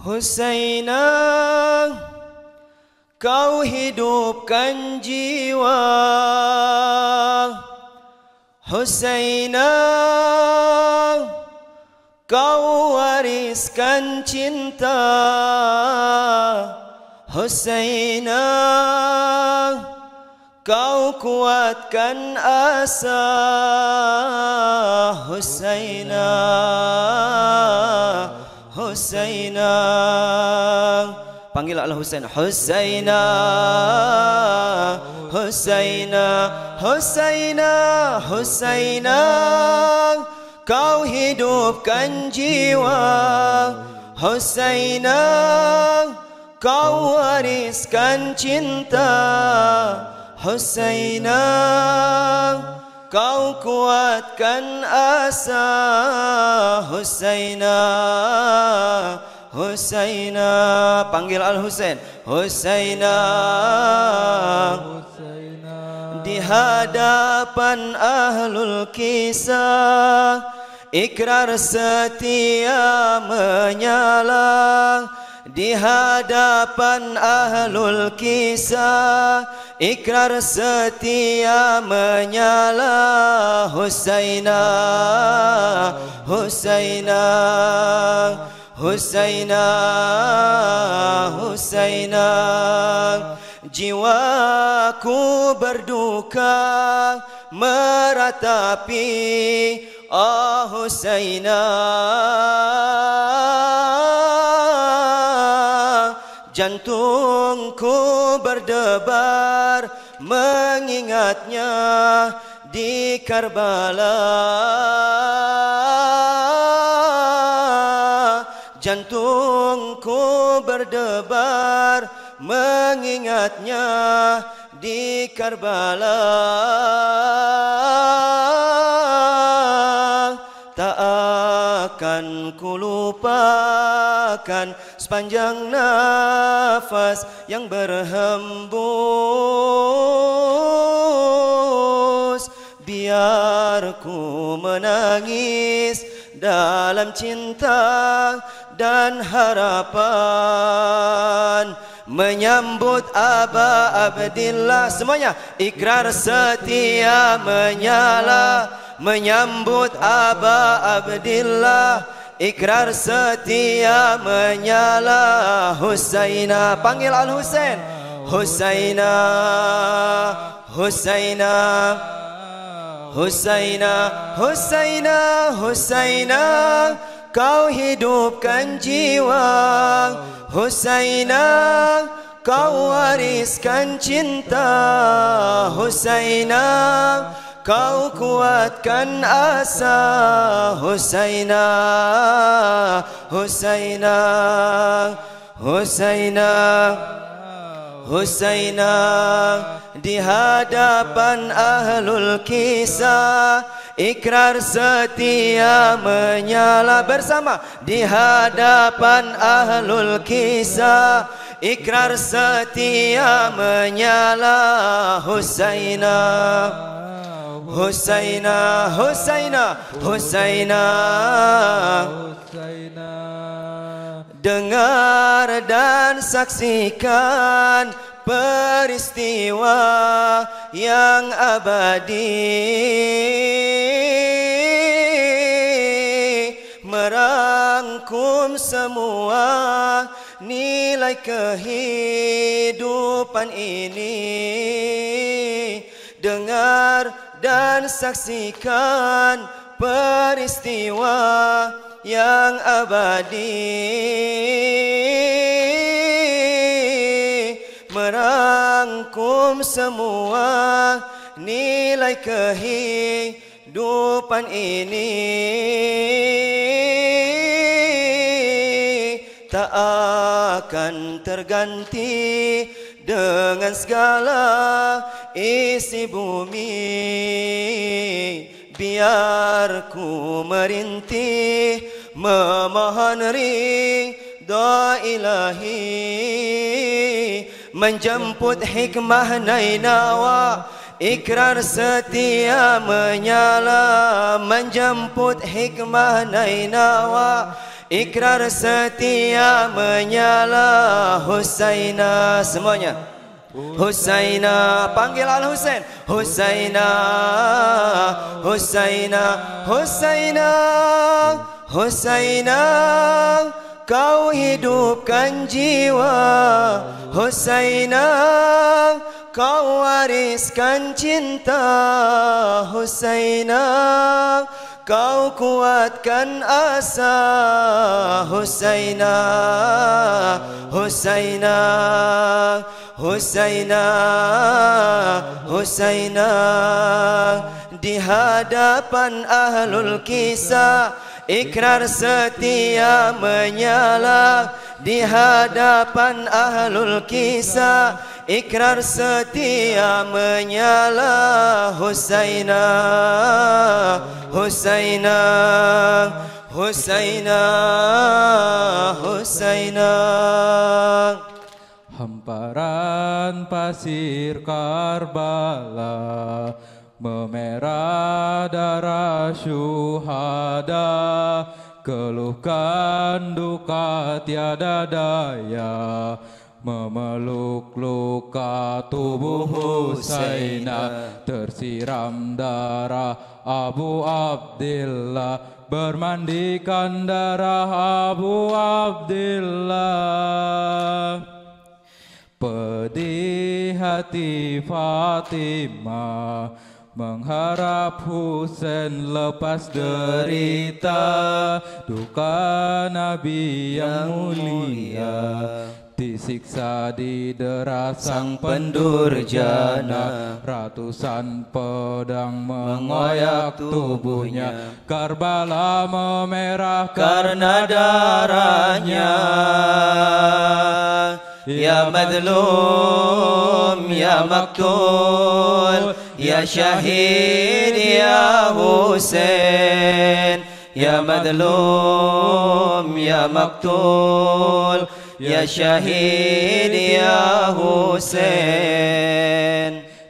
Husaina, kau hidupkan jiwa. Husaina, kau wariskan cinta. Husaina, kau kuatkan asa. Husaina, Husaina, panggil Allah Husain. Husaina, Husaina, Husaina, Husaina, kau hidupkan jiwa. Husaina, kau wariskan cinta. Husaina, kau kuatkan asa. Husaina, Husaina, panggil Al-Husain. Husaina, di hadapan ahlul kisah, ikrar setia menyala. Di hadapan ahlul kisah, ikrar setia menyala. Husaina, Husaina, Husaina, Husaina, jiwaku berduka meratapi. Oh Husaina, jantungku berdebar mengingatnya di Karbala. Jantungku berdebar mengingatnya di Karbala. Tak akan kulupakan sepanjang nafas yang berhembus. Biar ku menangis dalam cinta dan harapan, menyambut Aba Abdillah. Semuanya ikrar setia menyala, menyambut Aba Abdillah, ikrar setia menyala. Husaina, panggil Al-Husain. Husaina, Husaina, Husaina, Husaina, Husaina, kau hidupkan jiwa. Husaina, kau wariskan cinta. Husaina, kau kuatkan asa. Husaina, Husaina, Husaina, Husaina, di hadapan ahlul kisah, ikrar setia menyala. Bersama, di hadapan ahlul kisah, ikrar setia menyala. Husaina, Husaina, Husaina, Husaina, Husaina, dengar dan saksikan peristiwa yang abadi, merangkum semua nilai kehidupan ini. Dengar dan saksikan peristiwa yang abadi, merangkum semua nilai kehidupan ini. Tak akan terganti dengan segala isi bumi. Biar ku merintih memohon ridha ilahi, menjemput hikmah nainawa, ikrar setia menyala. Menjemput hikmah nainawa, ikrar setia menyala Husaina. Semuanya Husaina, panggil Al-Husain. Husaina, Husaina, Husaina, Husaina, kau hidupkan jiwa. Husaina, kau wariskan cinta. Husaina, kau kuatkan asa. Husaina, Husaina, Husaina, Husaina, di hadapan ahlul kisah ikrar setia menyala. Di hadapan ahlul kisah ikrar setia menyala. Husaina, Husaina, Husaina, Husaina. Hamparan pasir Karbala memerah darah syuhada, keluhkan duka tiada daya, memeluk luka tubuh Husaina, tersiram darah Abu Abdillah, bermandikan darah Abu Abdillah. Pedih hati Fatimah mengharap Husain lepas derita, duka Nabi yang mulia disiksa didera sang pendurjana. Ratusan pedang mengoyak tubuhnya, Karbala memerah karena darahnya. Ya madlum, ya maktul, ya syahid, ya Husain. Ya madlum, ya maktul, ya syahid, ya Husain.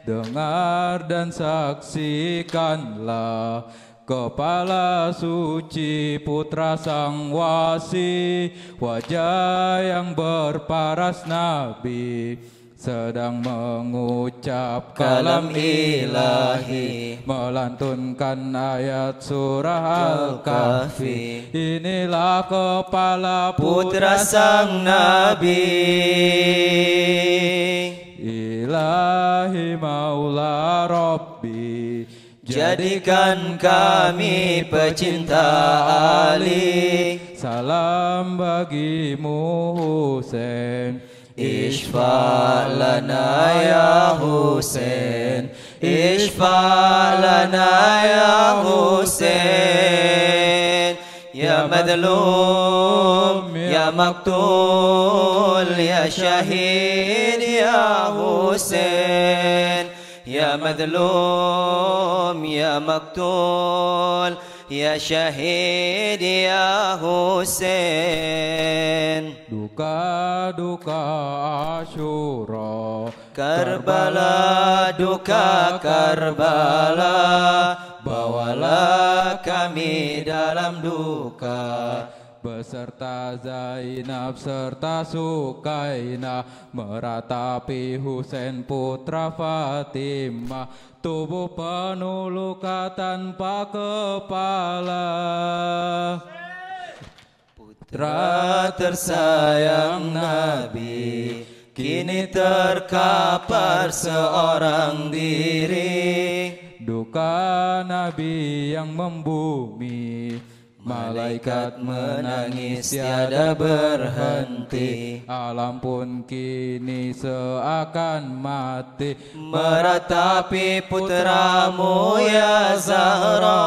Dengar dan saksikanlah, kepala suci putra sang wasi, wajah yang berparas Nabi sedang mengucap kalam ilahi, melantunkan ayat surah Al-Kahfi. Inilah kepala putra sang Nabi. Ilahi Maula Rabbi, jadikan kami pecinta Ali. Salam bagimu Husain, Ishfa' lana ya Husain, Ishfa' lana ya Husain. Ya madlum, ya maktul, ya syahid, ya Husain. Ya madlum, ya maktul, ya syahid, ya Husain. Duka-duka Asyura, Karbala, duka Karbala, bawalah kami dalam duka. Beserta Zainab serta Sukainah, meratapi Husain putra Fatimah, tubuh penuh luka tanpa kepala. Putra tersayang Nabi kini terkapar seorang diri. Duka Nabi yang membumi, malaikat menangis tiada berhenti. Alam pun kini seakan mati, meratapi putramu ya Zahra.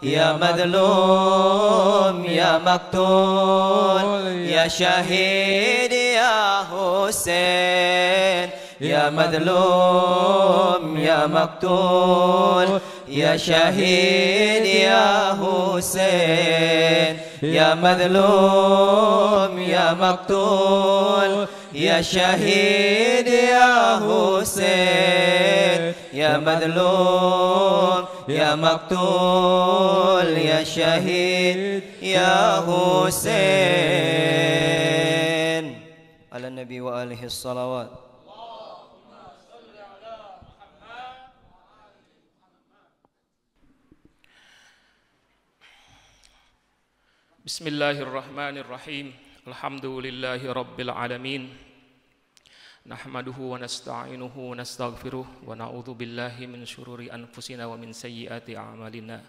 Ya madlum, ya maktul, ya syahid, ya Husain. Ya madlum, ya maktul, ya syahid, ya Husain. Ya madlum, ya maktul, يا شهيد يا حسين يا مظلوم يا مقتول يا شهيد يا حسين على النبي وآله الصلوات. Bismillahirrahmanirrahim. Alhamdulillahi rabbil alamin. Nahmaduhu wa nasta'inuhu wa nastaghfiruh wa na'udzu billahi min syururi anfusina wa min sayyiati a'malina.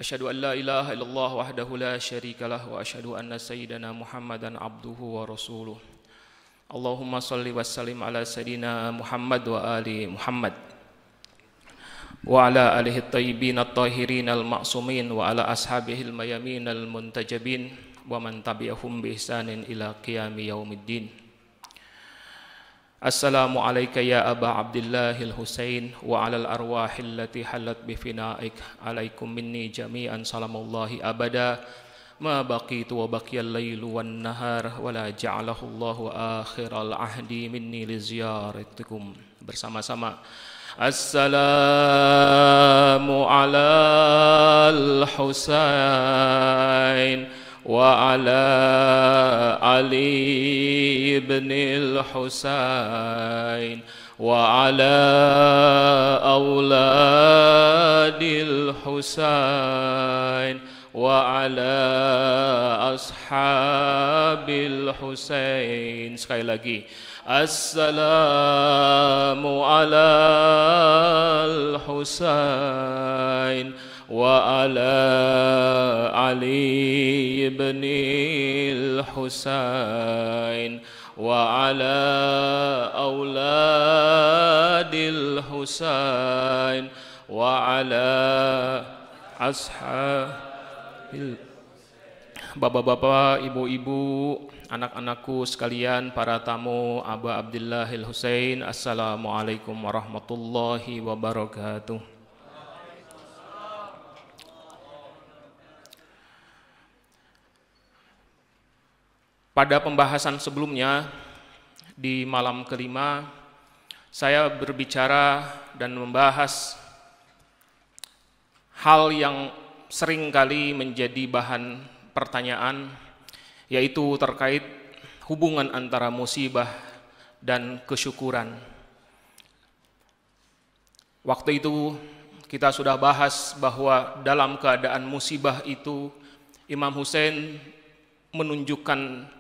Asyhadu an la ilaha illallah wahdahu la syarikalah wa asyhadu anna sayyidana Muhammadan abduhu wa rasuluh. Allahumma shalli wa sallim ala sayyidina Muhammad wa ali Muhammad. Wa ala alihi at-tayyibin at-tahirin al-ma'sumin wa ala ashabihi al-mayamin al-muntajabin wa man tabi'ahum bi ihsanin ila qiyami yaumiddin. Assalamu alayka ya Aba Abdillahil Husain wa ala al-arwahil lati halat bi fina'ik alaikum minni jami'an salamullahi abada ma baqitu wa baqiyal lailu wan nahar wa la ja'alahu Allahu akhiral ahdi minni li ziyaratikum. Bersama-sama Assalamu ala al-Husain wa ala Ali ibn al-Husain wa ala auladil Husain wa ala ashabil Husain. Sekali lagi, Assalamu ala al-Husain wa ala Ali ibn al-Husain wa ala auladil Husain wa ala ashabil. Bapak-bapak, ibu-ibu, anak-anakku sekalian, para tamu Aba Abdillahil Husain, assalamualaikum warahmatullahi wabarakatuh. Pada pembahasan sebelumnya di malam kelima, saya berbicara dan membahas hal yang seringkali menjadi bahan pertanyaan, yaitu terkait hubungan antara musibah dan kesyukuran. Waktu itu kita sudah bahas bahwa dalam keadaan musibah itu Imam Husain menunjukkan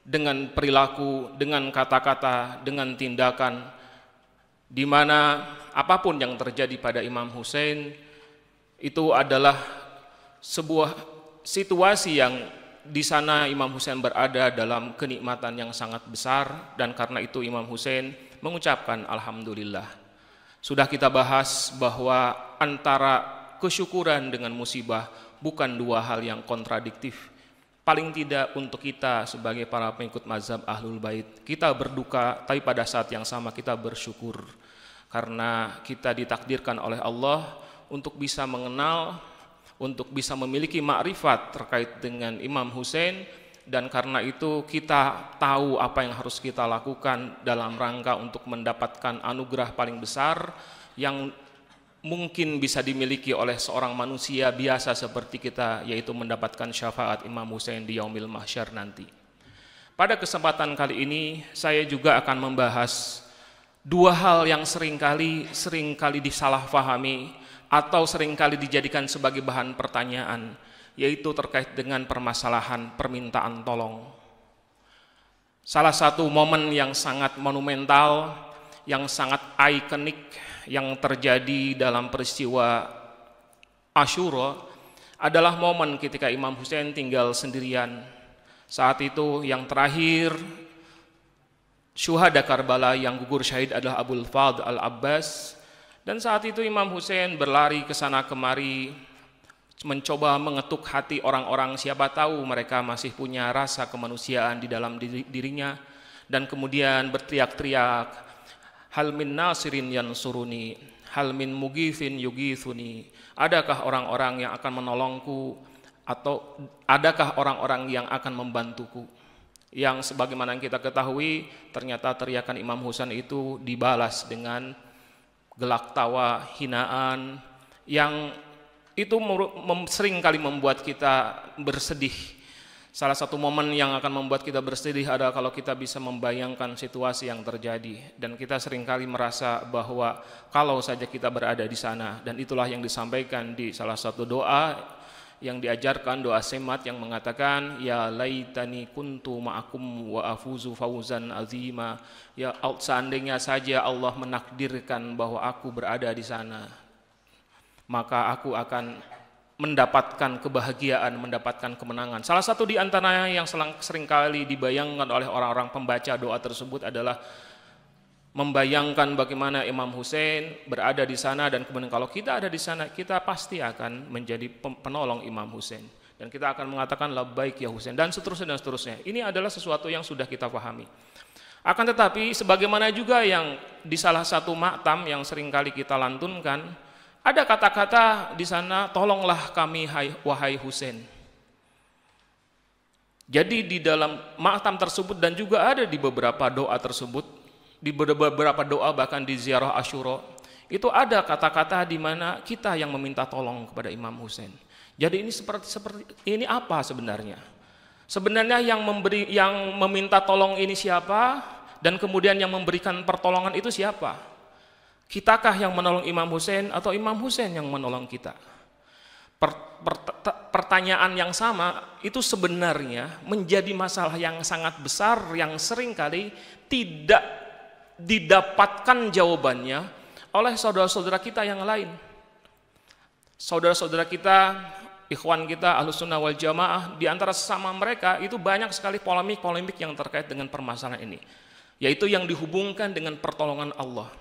dengan perilaku, dengan kata-kata, dengan tindakan, di mana apapun yang terjadi pada Imam Husain itu adalah sebuah situasi yang di sana Imam Husain berada dalam kenikmatan yang sangat besar, dan karena itu Imam Husain mengucapkan Alhamdulillah. Sudah kita bahas bahwa antara kesyukuran dengan musibah bukan dua hal yang kontradiktif. Paling tidak untuk kita sebagai para pengikut mazhab Ahlul Bait, kita berduka tapi pada saat yang sama kita bersyukur karena kita ditakdirkan oleh Allah untuk bisa mengenal, untuk bisa memiliki makrifat terkait dengan Imam Husain, dan karena itu kita tahu apa yang harus kita lakukan dalam rangka untuk mendapatkan anugerah paling besar yang mungkin bisa dimiliki oleh seorang manusia biasa seperti kita, yaitu mendapatkan syafaat Imam Husain di yaumil mahsyar nanti. Pada kesempatan kali ini saya juga akan membahas dua hal yang seringkali disalahpahami atau seringkali dijadikan sebagai bahan pertanyaan, yaitu terkait dengan permasalahan permintaan tolong. Salah satu momen yang sangat monumental, yang sangat ikonik yang terjadi dalam peristiwa Asyura adalah momen ketika Imam Husain tinggal sendirian. Saat itu yang terakhir syuhada Karbala yang gugur syahid adalah Abul Fadl Al-Abbas. Dan saat itu Imam Husain berlari ke sana kemari, mencoba mengetuk hati orang-orang, siapa tahu mereka masih punya rasa kemanusiaan di dalam dirinya, dan kemudian berteriak-teriak, hal min nasirin yansuruni, hal min mugifin yugithuni, adakah orang-orang yang akan menolongku, atau adakah orang-orang yang akan membantuku. Yang sebagaimana yang kita ketahui, ternyata teriakan Imam Husain itu dibalas dengan gelak tawa, hinaan, yang itu sering kali membuat kita bersedih. Salah satu momen yang akan membuat kita bersedih adalah kalau kita bisa membayangkan situasi yang terjadi, dan kita seringkali merasa bahwa kalau saja kita berada di sana. Dan itulah yang disampaikan di salah satu doa yang diajarkan, doa semat yang mengatakan, ya laitani kuntu ma'akum wa afuzu fawzan azima. Ya, seandainya saja Allah menakdirkan bahwa aku berada di sana, maka aku akan mendapatkan kebahagiaan, mendapatkan kemenangan. Salah satu di antaranya yang seringkali dibayangkan oleh orang-orang pembaca doa tersebut adalah membayangkan bagaimana Imam Husain berada di sana, dan kemudian kalau kita ada di sana, kita pasti akan menjadi penolong Imam Husain, dan kita akan mengatakan labbaik ya Husain, dan seterusnya dan seterusnya. Ini adalah sesuatu yang sudah kita pahami. Akan tetapi sebagaimana juga yang di salah satu maktam yang seringkali kita lantunkan, ada kata-kata di sana, tolonglah kami wahai Husain. Jadi di dalam maktam tersebut, dan juga ada di beberapa doa tersebut, di beberapa doa bahkan di ziarah Asyura, itu ada kata-kata di mana kita yang meminta tolong kepada Imam Husain. Jadi ini seperti ini apa sebenarnya? Sebenarnya yang meminta tolong ini siapa, dan kemudian yang memberikan pertolongan itu siapa? Kitakah yang menolong Imam Husain atau Imam Husain yang menolong kita? Pertanyaan yang sama itu sebenarnya menjadi masalah yang sangat besar, yang seringkali tidak didapatkan jawabannya oleh saudara-saudara kita yang lain. Saudara-saudara kita, ikhwan kita, Ahlus Sunnah wal Jamaah, di antara sesama mereka itu banyak sekali polemik-polemik yang terkait dengan permasalahan ini, yaitu yang dihubungkan dengan pertolongan Allah.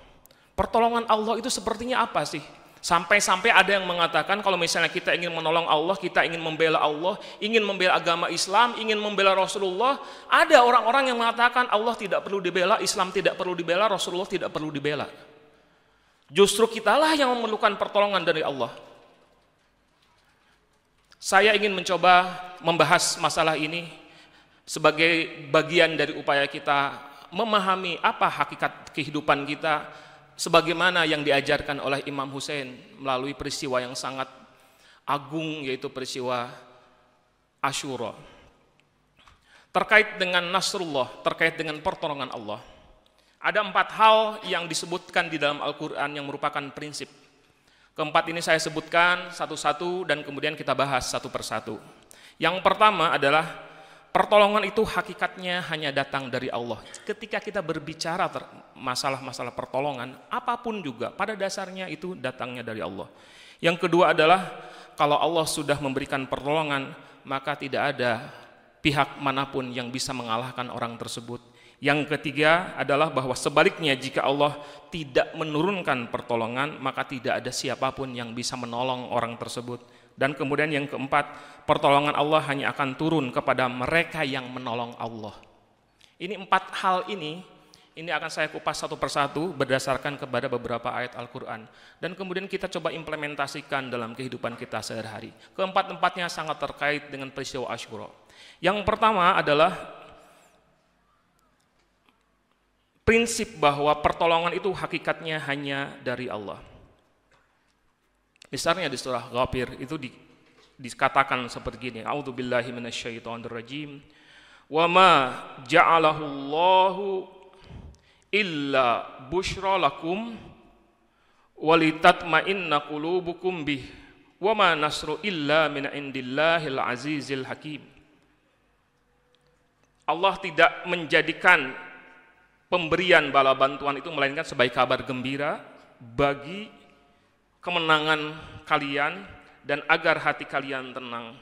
Pertolongan Allah itu sepertinya apa sih? Sampai-sampai ada yang mengatakan kalau misalnya kita ingin menolong Allah, kita ingin membela Allah, ingin membela agama Islam, ingin membela Rasulullah, ada orang-orang yang mengatakan Allah tidak perlu dibela, Islam tidak perlu dibela, Rasulullah tidak perlu dibela. Justru kitalah yang memerlukan pertolongan dari Allah. Saya ingin mencoba membahas masalah ini sebagai bagian dari upaya kita memahami apa hakikat kehidupan kita, sebagaimana yang diajarkan oleh Imam Husain melalui peristiwa yang sangat agung, yaitu peristiwa Asyura. Terkait dengan Nasrullah, terkait dengan pertolongan Allah, ada 4 hal yang disebutkan di dalam Al-Quran yang merupakan prinsip. Keempat ini saya sebutkan satu-satu dan kemudian kita bahas satu persatu. Yang pertama adalah pertolongan itu hakikatnya hanya datang dari Allah. Ketika kita berbicara masalah-masalah pertolongan, apapun juga pada dasarnya itu datangnya dari Allah. Yang kedua adalah kalau Allah sudah memberikan pertolongan, maka tidak ada pihak manapun yang bisa mengalahkan orang tersebut. Yang ketiga adalah bahwa sebaliknya jika Allah tidak menurunkan pertolongan, maka tidak ada siapapun yang bisa menolong orang tersebut. Dan kemudian yang keempat, pertolongan Allah hanya akan turun kepada mereka yang menolong Allah. Ini 4 hal ini akan saya kupas satu persatu berdasarkan kepada beberapa ayat Al-Quran. Dan kemudian kita coba implementasikan dalam kehidupan kita sehari-hari. Keempat-empatnya sangat terkait dengan peristiwa Asyura. Yang pertama adalah prinsip bahwa pertolongan itu hakikatnya hanya dari Allah. Misalnya di surah Ghafir itu dikatakan seperti ini, a'udzubillahi minasyaitonirrajim, wa ma ja'alahu Allahu illa busyra lakum walitatma'inna qulubukum bih wa ma nasru illa min indillahil azizil hakim. Allah tidak menjadikan pemberian bala bantuan itu melainkan sebagai kabar gembira bagi kemenangan kalian dan agar hati kalian tenang.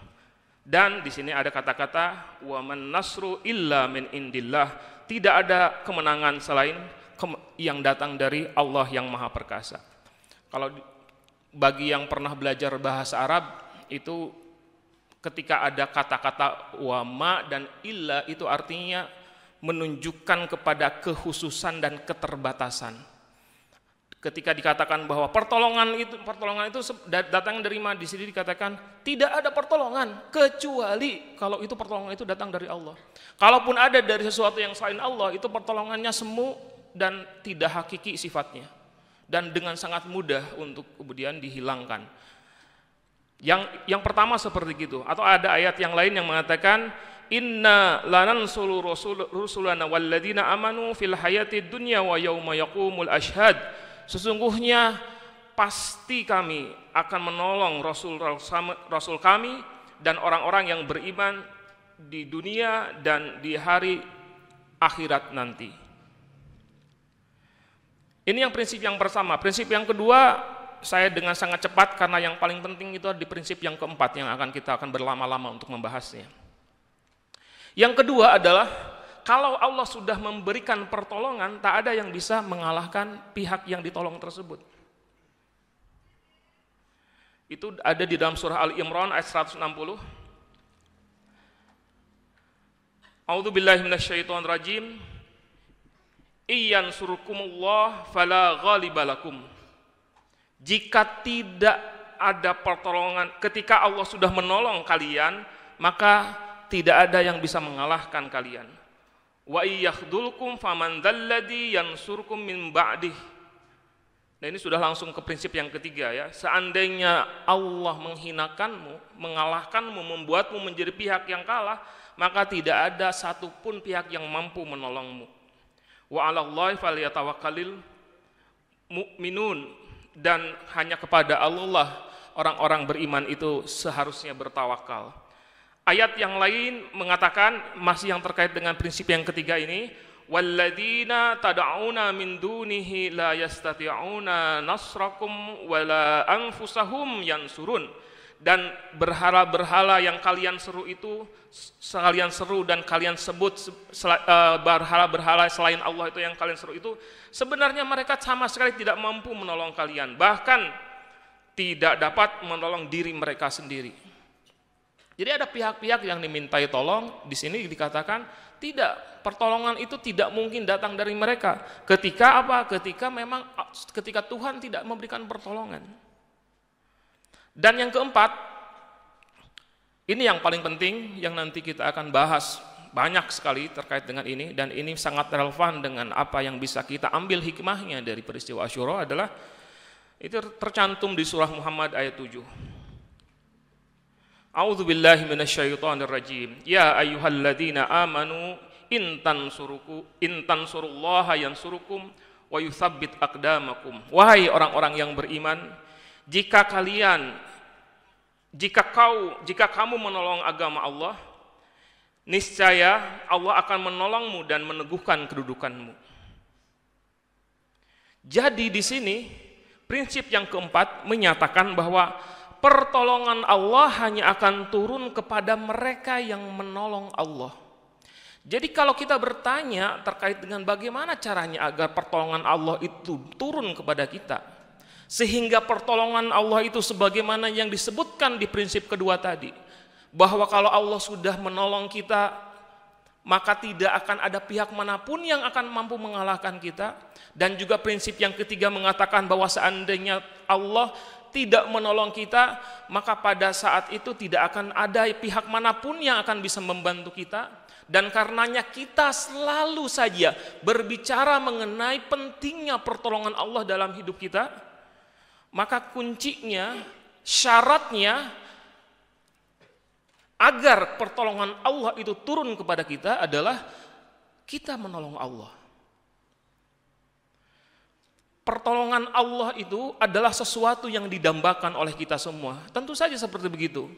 Dan di sini ada kata-kata wa man nasru illa min indillah, tidak ada kemenangan selain yang datang dari Allah yang Maha Perkasa. Kalau bagi yang pernah belajar bahasa Arab itu ketika ada kata-kata wa ma dan illa itu artinya menunjukkan kepada kekhususan dan keterbatasan. Ketika dikatakan bahwa pertolongan itu datang dari mana? Di sini dikatakan tidak ada pertolongan kecuali kalau itu pertolongan itu datang dari Allah. Kalaupun ada dari sesuatu yang selain Allah, itu pertolongannya semu dan tidak hakiki sifatnya, dan dengan sangat mudah untuk kemudian dihilangkan. Yang pertama seperti itu. Atau ada ayat yang lain yang mengatakan inna lanansuru rusulana walladzina amanu fil hayatid dunya wa yauma yaqumul ashhad. Sesungguhnya pasti kami akan menolong rasul kami dan orang-orang yang beriman di dunia dan di hari akhirat nanti. Ini yang prinsip yang pertama. Prinsip yang kedua, saya dengan sangat cepat karena yang paling penting itu di prinsip yang keempat yang kita akan berlama-lama untuk membahasnya. Yang kedua adalah kalau Allah sudah memberikan pertolongan, tak ada yang bisa mengalahkan pihak yang ditolong tersebut. Itu ada di dalam surah Al-Imran ayat 160. A'udzubillahi minasyaitonirrajim. Iyansurkumullah fala ghaliba lakum. Jika tidak ada pertolongan, ketika Allah sudah menolong kalian, maka tidak ada yang bisa mengalahkan kalian. Wa iyakhdulkum faman dzalladzi yansurkum min ba'dih. Nah, ini sudah langsung ke prinsip yang ketiga ya. Seandainya Allah menghinakanmu, mengalahkanmu, membuatmu menjadi pihak yang kalah, maka tidak ada satupun pihak yang mampu menolongmu. Wa 'alallahi falyatawakkalul mu'minun, dan hanya kepada Allah orang-orang beriman itu seharusnya bertawakal. Ayat yang lain mengatakan, masih yang terkait dengan prinsip yang ketiga ini, walladzina tad'una min dunihi la yastati'una nasrakum wala anfusahum yansurun. Dan berhala-berhala yang kalian seru itu, sekalian seru dan kalian sebut berhala-berhala selain Allah itu yang kalian seru itu, sebenarnya mereka sama sekali tidak mampu menolong kalian, bahkan tidak dapat menolong diri mereka sendiri. Jadi ada pihak-pihak yang dimintai tolong, di sini dikatakan tidak, pertolongan itu tidak mungkin datang dari mereka. Ketika apa? Ketika Tuhan tidak memberikan pertolongan. Dan yang keempat, ini yang paling penting yang nanti kita akan bahas banyak sekali terkait dengan ini, dan ini sangat relevan dengan apa yang bisa kita ambil hikmahnya dari peristiwa Asyura adalah itu tercantum di surah Muhammad ayat 7. A'udzubillahi minasyaitonirrajim. Ya ayyuhalladzina amanu in tansurullaha yansurukum wa yutsabbit aqdamakum. Wahai orang-orang yang beriman, jika kamu menolong agama Allah, niscaya Allah akan menolongmu dan meneguhkan kedudukanmu. Jadi di sini prinsip yang keempat menyatakan bahwa pertolongan Allah hanya akan turun kepada mereka yang menolong Allah. Jadi kalau kita bertanya terkait dengan bagaimana caranya agar pertolongan Allah itu turun kepada kita, sehingga pertolongan Allah itu sebagaimana yang disebutkan di prinsip kedua tadi, bahwa kalau Allah sudah menolong kita, maka tidak akan ada pihak manapun yang akan mampu mengalahkan kita. Dan juga prinsip yang ketiga mengatakan bahwa seandainya Allah tidak menolong kita, maka pada saat itu tidak akan ada pihak manapun yang akan bisa membantu kita. Dan karenanya kita selalu saja berbicara mengenai pentingnya pertolongan Allah dalam hidup kita, maka kuncinya, syaratnya agar pertolongan Allah itu turun kepada kita adalah kita menolong Allah. Pertolongan Allah itu adalah sesuatu yang didambakan oleh kita semua. Tentu saja seperti begitu.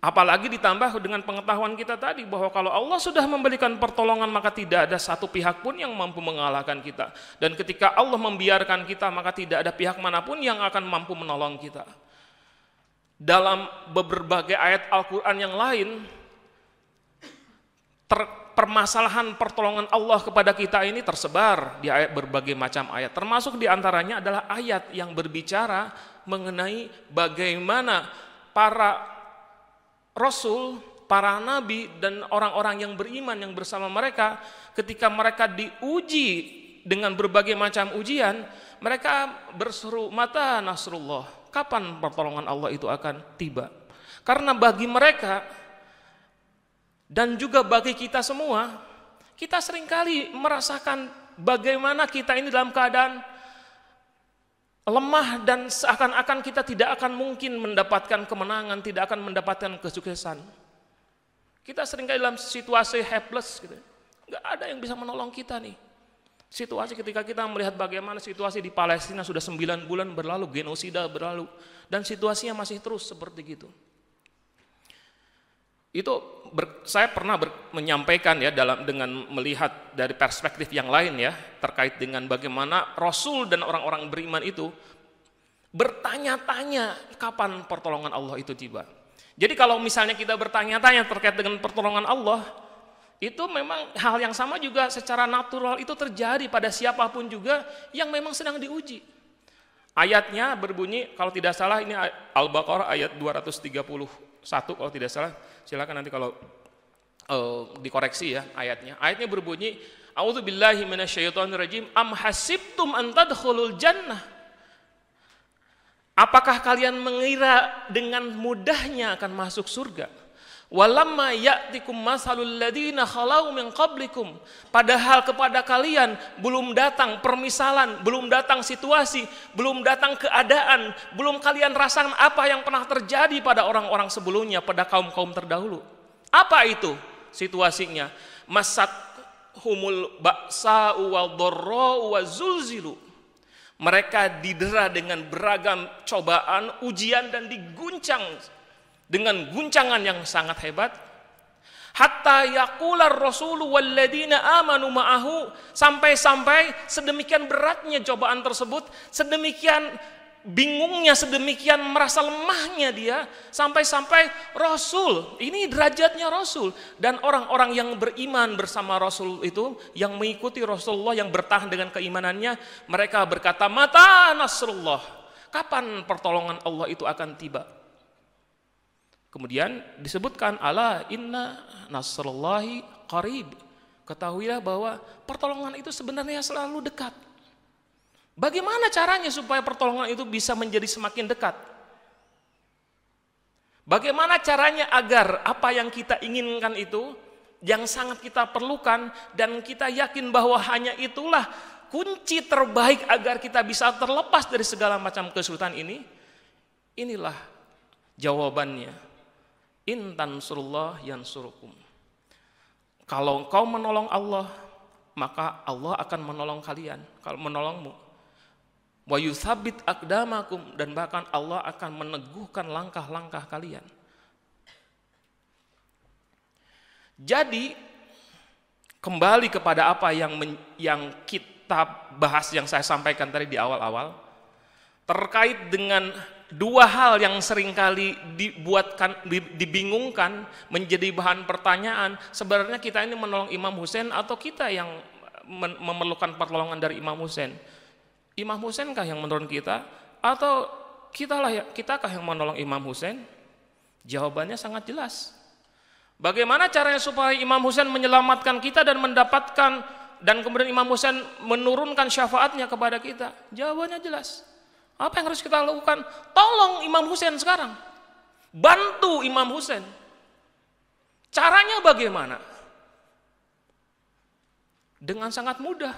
Apalagi ditambah dengan pengetahuan kita tadi bahwa kalau Allah sudah memberikan pertolongan, maka tidak ada satu pihak pun yang mampu mengalahkan kita. Dan ketika Allah membiarkan kita, maka tidak ada pihak manapun yang akan mampu menolong kita. Dalam berbagai ayat Al-Quran yang lain, permasalahan pertolongan Allah kepada kita ini tersebar di ayat berbagai macam ayat. Termasuk diantaranya adalah ayat yang berbicara mengenai bagaimana para Rasul, para Nabi, dan orang-orang yang beriman yang bersama mereka, ketika mereka diuji dengan berbagai macam ujian, mereka berseru, mata nasrullah, kapan pertolongan Allah itu akan tiba? Karena bagi mereka dan juga bagi kita semua, kita seringkali merasakan bagaimana kita ini dalam keadaan lemah dan seakan-akan kita tidak akan mungkin mendapatkan kemenangan, tidak akan mendapatkan kesuksesan. Kita seringkali dalam situasi helpless gitu. Nggak ada yang bisa menolong kita nih. Situasi ketika kita melihat bagaimana situasi di Palestina sudah 9 bulan berlalu, genosida berlalu, dan situasinya masih terus seperti gitu. Itu saya pernah menyampaikan ya dengan melihat dari perspektif yang lain ya, terkait dengan bagaimana Rasul dan orang-orang beriman itu bertanya-tanya kapan pertolongan Allah itu tiba. Jadi kalau misalnya kita bertanya-tanya terkait dengan pertolongan Allah, itu memang hal yang sama juga secara natural itu terjadi pada siapapun juga yang memang sedang diuji. Ayatnya berbunyi, kalau tidak salah ini Al-Baqarah ayat 231 kalau tidak salah, silakan nanti kalau dikoreksi ya ayatnya. Ayatnya berbunyi, A'udzubillahi minasyaitonirrajim, am hasibtum an tadkhulul jannah. Apakah kalian mengira dengan mudahnya akan masuk surga? Walamma ya'tikum masalul ladina khalau min qablikum. Padahal kepada kalian belum datang permisalan, belum datang situasi, belum datang keadaan, belum kalian rasakan apa yang pernah terjadi pada orang-orang sebelumnya, pada kaum-kaum terdahulu. Apa itu situasinya? Masat humul ba'sa'u wal dharra'u wa zulzilu. Mereka didera dengan beragam cobaan, ujian, dan diguncang dengan guncangan yang sangat hebat. Hatta yaqular rasulu walladina amanu ma'ahu, sampai-sampai sedemikian beratnya cobaan tersebut, sedemikian bingungnya, sedemikian merasa lemahnya dia, sampai-sampai Rasul, ini derajatnya Rasul, dan orang-orang yang beriman bersama Rasul itu, yang mengikuti Rasulullah, yang bertahan dengan keimanannya, mereka berkata, mata nasrullah, kapan pertolongan Allah itu akan tiba? Kemudian disebutkan, ala inna nasrullahi qarib, ketahuilah bahwa pertolongan itu sebenarnya selalu dekat. Bagaimana caranya supaya pertolongan itu bisa menjadi semakin dekat? Bagaimana caranya agar apa yang kita inginkan itu, yang sangat kita perlukan, dan kita yakin bahwa hanya itulah kunci terbaik agar kita bisa terlepas dari segala macam kesulitan ini? Inilah jawabannya. In tansurullah yansurukum. Kalau engkau menolong Allah, maka Allah akan menolong kalian. Kalau menolongmu, wa yutsabbit aqdamakum, dan bahkan Allah akan meneguhkan langkah-langkah kalian. Jadi kembali kepada apa yang kita bahas, yang saya sampaikan tadi di awal-awal, terkait dengan dua hal yang seringkali dibingungkan, menjadi bahan pertanyaan, sebenarnya kita ini menolong Imam Husain atau kita yang memerlukan pertolongan dari Imam Husain? Imam Husain kah yang menolong kita, atau kitakah yang menolong Imam Husain? Jawabannya sangat jelas. Bagaimana caranya supaya Imam Husain menyelamatkan kita dan mendapatkan, dan kemudian Imam Husain menurunkan syafaatnya kepada kita? Jawabannya jelas. Apa yang harus kita lakukan? Tolong Imam Husain sekarang. Bantu Imam Husain. Caranya bagaimana? Dengan sangat mudah.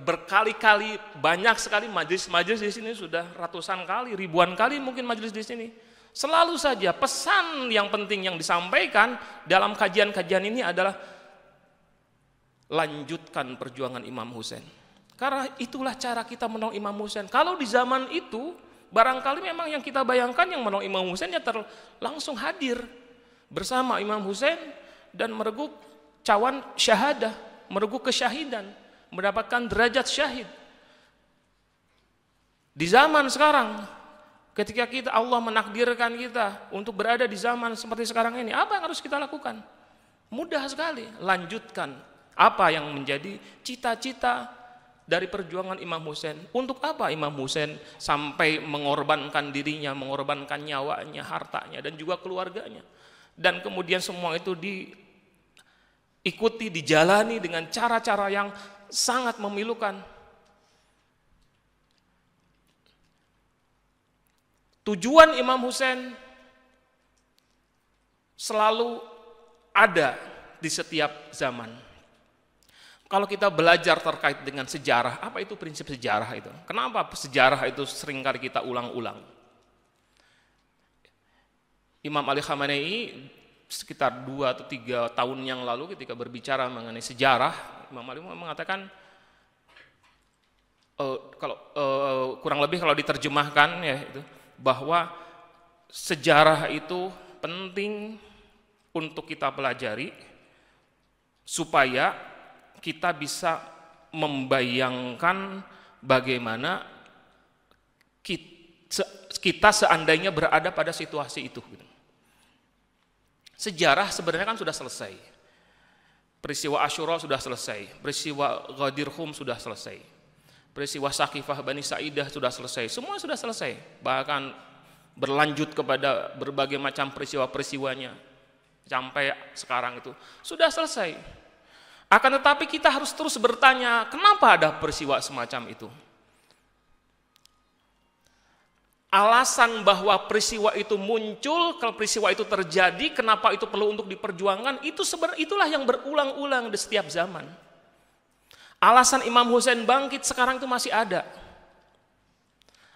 Berkali-kali, banyak sekali majelis-majelis di sini, sudah ratusan kali, ribuan kali mungkin majelis di sini. Selalu saja pesan yang penting yang disampaikan dalam kajian-kajian ini adalah lanjutkan perjuangan Imam Husain. Karena itulah cara kita menolong Imam Husain. Kalau di zaman itu barangkali memang yang kita bayangkan yang menolong Imam Husain ya langsung hadir bersama Imam Husain dan mereguk cawan syahadah, mereguk kesyahidan, mendapatkan derajat syahid. Di zaman sekarang, ketika Allah menakdirkan kita untuk berada di zaman seperti sekarang ini, apa yang harus kita lakukan? Mudah sekali, lanjutkan apa yang menjadi cita-cita dari perjuangan Imam Husain. Untuk apa Imam Husain sampai mengorbankan dirinya, mengorbankan nyawanya, hartanya, dan juga keluarganya. Dan kemudian semua itu diikuti, dijalani dengan cara-cara yang sangat memilukan. Tujuan Imam Husain selalu ada di setiap zaman. Kalau kita belajar terkait dengan sejarah, apa itu prinsip sejarah itu? Kenapa sejarah itu seringkali kita ulang-ulang? Imam Ali Khamenei sekitar 2 atau 3 tahun yang lalu ketika berbicara mengenai sejarah, Imam Ali mengatakan, kurang lebih kalau diterjemahkan ya itu, bahwa sejarah itu penting untuk kita pelajari supaya kita bisa membayangkan bagaimana kita seandainya berada pada situasi itu. Sejarah sebenarnya kan sudah selesai. Peristiwa Asyura sudah selesai, peristiwa Ghadir Khum sudah selesai, peristiwa Saqifah Bani Sa'idah sudah selesai, semua sudah selesai. Bahkan berlanjut kepada berbagai macam peristiwa-peristiwanya sampai sekarang itu sudah selesai. Akan tetapi kita harus terus bertanya, kenapa ada peristiwa semacam itu? Alasan bahwa peristiwa itu muncul, kalau peristiwa itu terjadi, kenapa itu perlu untuk diperjuangkan, itulah yang berulang-ulang di setiap zaman. Alasan Imam Husain bangkit sekarang itu masih ada.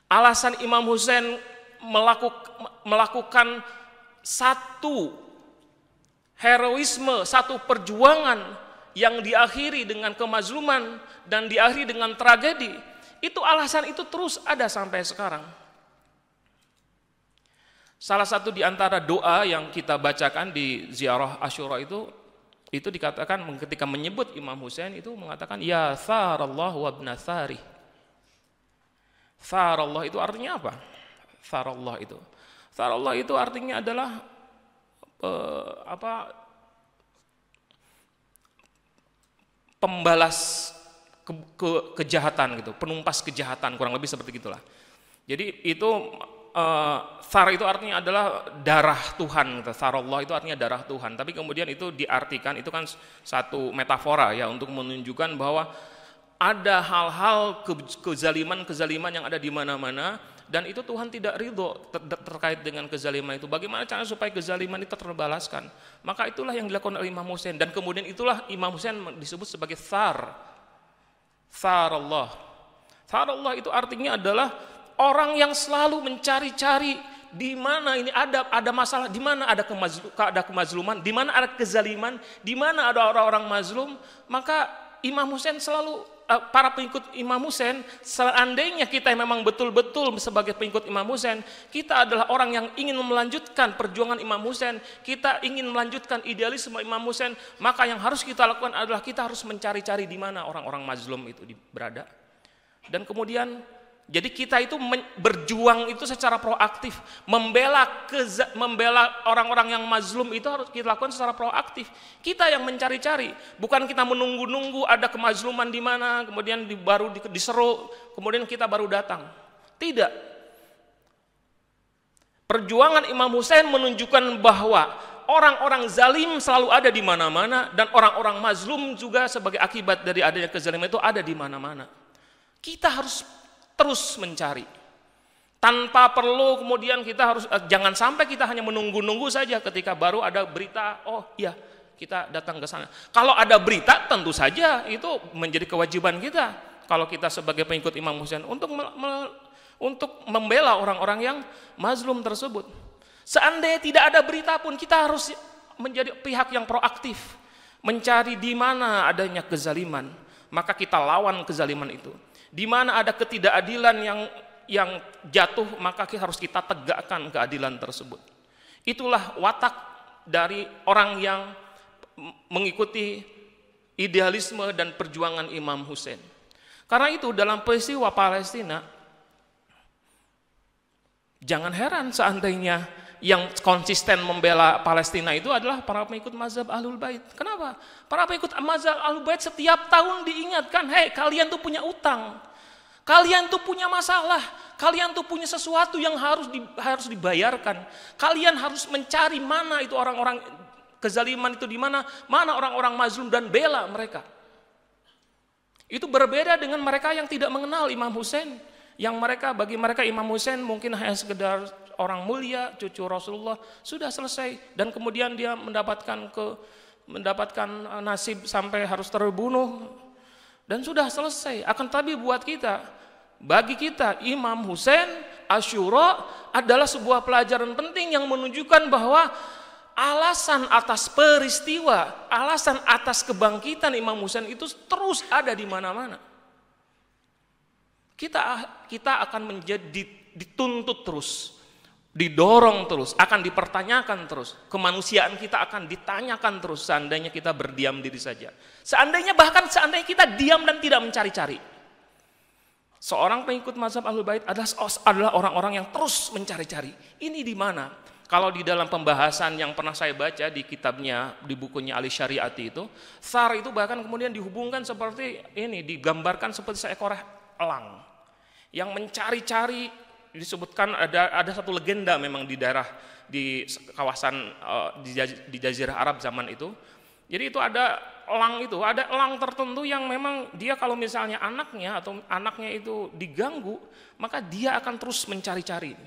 Alasan Imam Husain melakukan satu heroisme, satu perjuangan yang diakhiri dengan kemazluman dan diakhiri dengan tragedi, itu alasan itu terus ada sampai sekarang. Salah satu di antara doa yang kita bacakan di ziarah Asyura itu dikatakan ketika menyebut Imam Husain itu mengatakan ya Tharallah wa ibna Thari. Tharallah itu artinya apa? Tharallah itu artinya adalah pembalas kejahatan gitu, penumpas kejahatan, kurang lebih seperti gitulah. Jadi itu Thar itu artinya adalah darah Tuhan, Tharallah itu artinya darah Tuhan. Tapi kemudian itu diartikan, itu kan satu metafora ya untuk menunjukkan bahwa ada hal-hal kezaliman yang ada di mana-mana dan itu Tuhan tidak ridho terkait dengan kezaliman itu. Bagaimana caranya supaya kezaliman itu terbalaskan? Maka itulah yang dilakukan oleh Imam Husain dan kemudian itulah Imam Husain disebut sebagai Tharallah. Tharallah itu artinya adalah orang yang selalu mencari-cari di mana ini ada masalah, di mana ada kemazluman, di mana ada kezaliman, di mana ada orang-orang mazlum, maka Imam Husain selalu para pengikut Imam Husain, seandainya kita memang betul-betul sebagai pengikut Imam Husain, kita adalah orang yang ingin melanjutkan perjuangan Imam Husain, kita ingin melanjutkan idealisme Imam Husain, maka yang harus kita lakukan adalah kita harus mencari-cari di mana orang-orang mazlum itu berada. Dan kemudian jadi kita itu berjuang itu secara proaktif, membela orang-orang yang mazlum itu harus kita lakukan secara proaktif. Kita yang mencari-cari, bukan kita menunggu-nunggu ada kemazluman di mana, kemudian baru diseru, kemudian kita baru datang. Tidak. Perjuangan Imam Husain menunjukkan bahwa orang-orang zalim selalu ada di mana-mana dan orang-orang mazlum juga sebagai akibat dari adanya kezaliman itu ada di mana-mana. Kita harus terus mencari tanpa perlu kemudian kita harus jangan sampai kita hanya menunggu-nunggu saja ketika baru ada berita, oh iya kita datang ke sana. Kalau ada berita tentu saja itu menjadi kewajiban kita kalau kita sebagai pengikut Imam Husain untuk membela orang-orang yang mazlum tersebut. Seandainya tidak ada berita pun kita harus menjadi pihak yang proaktif mencari di mana adanya kezaliman, maka kita lawan kezaliman itu. Di mana ada ketidakadilan yang jatuh, maka harus kita tegakkan keadilan tersebut. Itulah watak dari orang yang mengikuti idealisme dan perjuangan Imam Husain. Karena itu dalam peristiwa Palestina, jangan heran seandainya yang konsisten membela Palestina itu adalah para pengikut mazhab Ahlul Bait. Kenapa? Para pengikut mazhab Ahlul Bait setiap tahun diingatkan, hei kalian tuh punya utang, kalian tuh punya masalah, kalian tuh punya sesuatu yang harus dibayarkan. Kalian harus mencari mana itu orang-orang kezaliman itu di mana orang-orang mazlum dan bela mereka. Itu berbeda dengan mereka yang tidak mengenal Imam Husain, Yang bagi mereka Imam Husain mungkin hanya sekedar orang mulia, cucu Rasulullah, sudah selesai. Dan kemudian dia mendapatkan nasib sampai harus terbunuh dan sudah selesai. Akan tapi bagi kita Imam Husain Asyura adalah sebuah pelajaran penting yang menunjukkan bahwa alasan atas peristiwa, alasan atas kebangkitan Imam Husain itu terus ada di mana-mana. Kita akan menjadi dituntut terus, didorong terus, akan dipertanyakan terus. Kemanusiaan kita akan ditanyakan terus seandainya kita berdiam diri saja. Seandainya kita diam dan tidak mencari-cari. Seorang pengikut mazhab Ahlul Bait adalah orang-orang yang terus mencari-cari. Ini di mana? Kalau di dalam pembahasan yang pernah saya baca di kitabnya, di bukunya Ali Syariati itu, Tsar itu bahkan kemudian dihubungkan seperti ini, digambarkan seperti seekor elang yang mencari-cari. Disebutkan ada satu legenda memang di daerah di kawasan di Jazirah Arab zaman itu. Jadi itu ada elang tertentu yang memang dia kalau misalnya anaknya itu diganggu, maka dia akan terus mencari-cari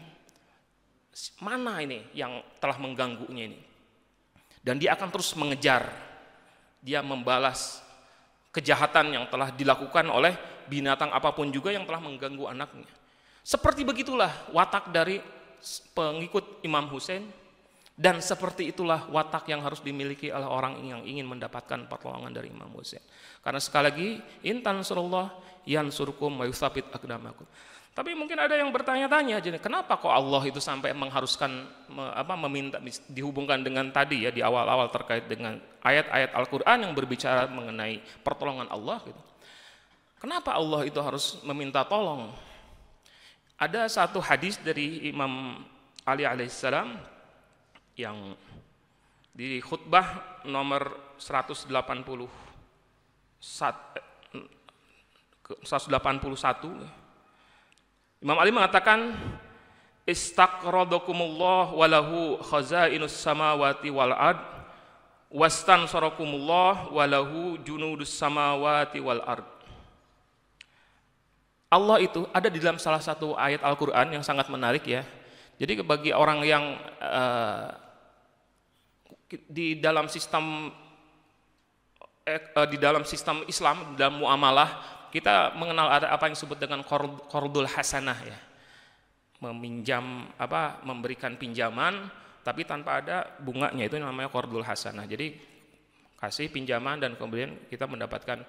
mana ini yang telah mengganggunya ini. Dan dia akan terus mengejar. Dia membalas kejahatan yang telah dilakukan oleh binatang apapun juga yang telah mengganggu anaknya. Seperti begitulah watak dari pengikut Imam Husain, dan seperti itulah watak yang harus dimiliki oleh orang yang ingin mendapatkan pertolongan dari Imam Husain. Karena sekali lagi, in tansurullah yansurkum wa yutsabbit aqdamakum. Tapi mungkin ada yang bertanya-tanya, kenapa kok Allah itu sampai mengharuskan meminta, dihubungkan dengan tadi ya di awal-awal terkait dengan ayat-ayat Al-Qur'an yang berbicara mengenai pertolongan Allah gitu. Kenapa Allah itu harus meminta tolong? Ada satu hadis dari Imam Ali alaihissalam yang di khutbah nomor 181 Imam Ali mengatakan, istaqradakumullah walahu khazainus samawati wal ard wastansarakumullah walahu junudus samawati wal ard. Allah itu ada di dalam salah satu ayat Al-Quran yang sangat menarik ya. Jadi bagi orang yang di dalam sistem Islam, dalam muamalah, kita mengenal ada apa yang disebut dengan qardul hasanah ya. Memberikan pinjaman tapi tanpa ada bunganya, itu namanya qardul hasanah. Jadi kasih pinjaman dan kemudian kita mendapatkan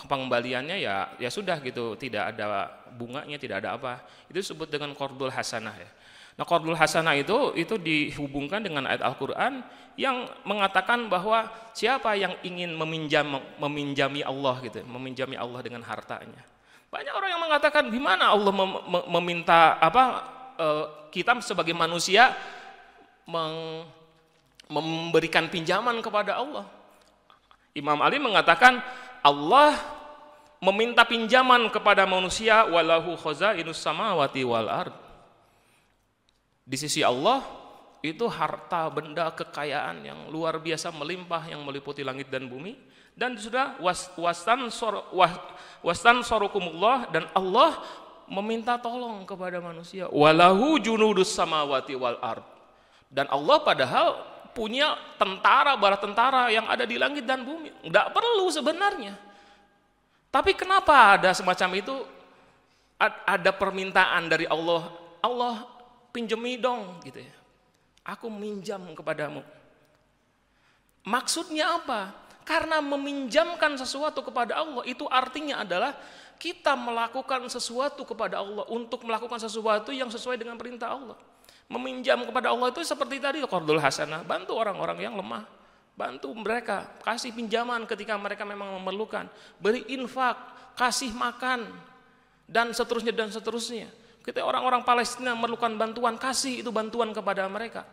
pengembaliannya ya sudah gitu, tidak ada bunganya, tidak ada apa. Itu disebut dengan qardul hasanah ya. Nah, qardul hasanah itu dihubungkan dengan ayat Al-Qur'an yang mengatakan bahwa siapa yang ingin meminjami Allah gitu, meminjami Allah dengan hartanya. Banyak orang yang mengatakan gimana Allah meminta kita sebagai manusia memberikan pinjaman kepada Allah. Imam Ali mengatakan Allah meminta pinjaman kepada manusia walahu khazainus samawati wal ard. Di sisi Allah itu harta benda kekayaan yang luar biasa melimpah yang meliputi langit dan bumi, dan sudah wastansarukumullah, dan Allah meminta tolong kepada manusia walahu junudus samawati wal ard. Dan Allah padahal punya bala tentara yang ada di langit dan bumi. Enggak perlu sebenarnya. Tapi kenapa ada semacam itu? Ada permintaan dari Allah. Allah pinjemi dong gitu ya. Aku minjam kepadamu. Maksudnya apa? Karena meminjamkan sesuatu kepada Allah itu artinya adalah kita melakukan sesuatu kepada Allah untuk melakukan sesuatu yang sesuai dengan perintah Allah. Meminjam kepada Allah itu seperti tadi qardul hasanah, bantu orang-orang yang lemah, bantu mereka, kasih pinjaman ketika mereka memang memerlukan, beri infak, kasih makan, dan seterusnya. Ketika orang-orang Palestina memerlukan bantuan, kasih itu bantuan kepada mereka.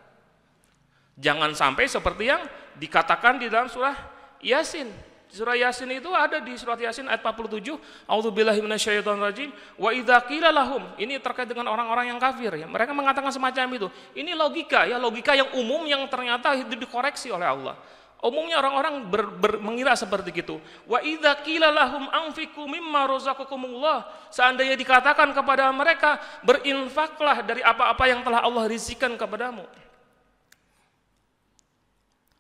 Jangan sampai seperti yang dikatakan di dalam surah Yasin. Surah Yasin itu ada di surat Yasin ayat 47, A'udzubillahi minasyaitonirrajim wa idza qila lahum. Ini terkait dengan orang-orang yang kafir ya. Mereka mengatakan semacam itu. Ini logika yang umum yang ternyata dikoreksi oleh Allah. Umumnya orang-orang mengira seperti itu. Wa idza qila lahum anfiqu mimma razaqakumullah, seandainya dikatakan kepada mereka, berinfaklah dari apa-apa yang telah Allah rizkikan kepadamu.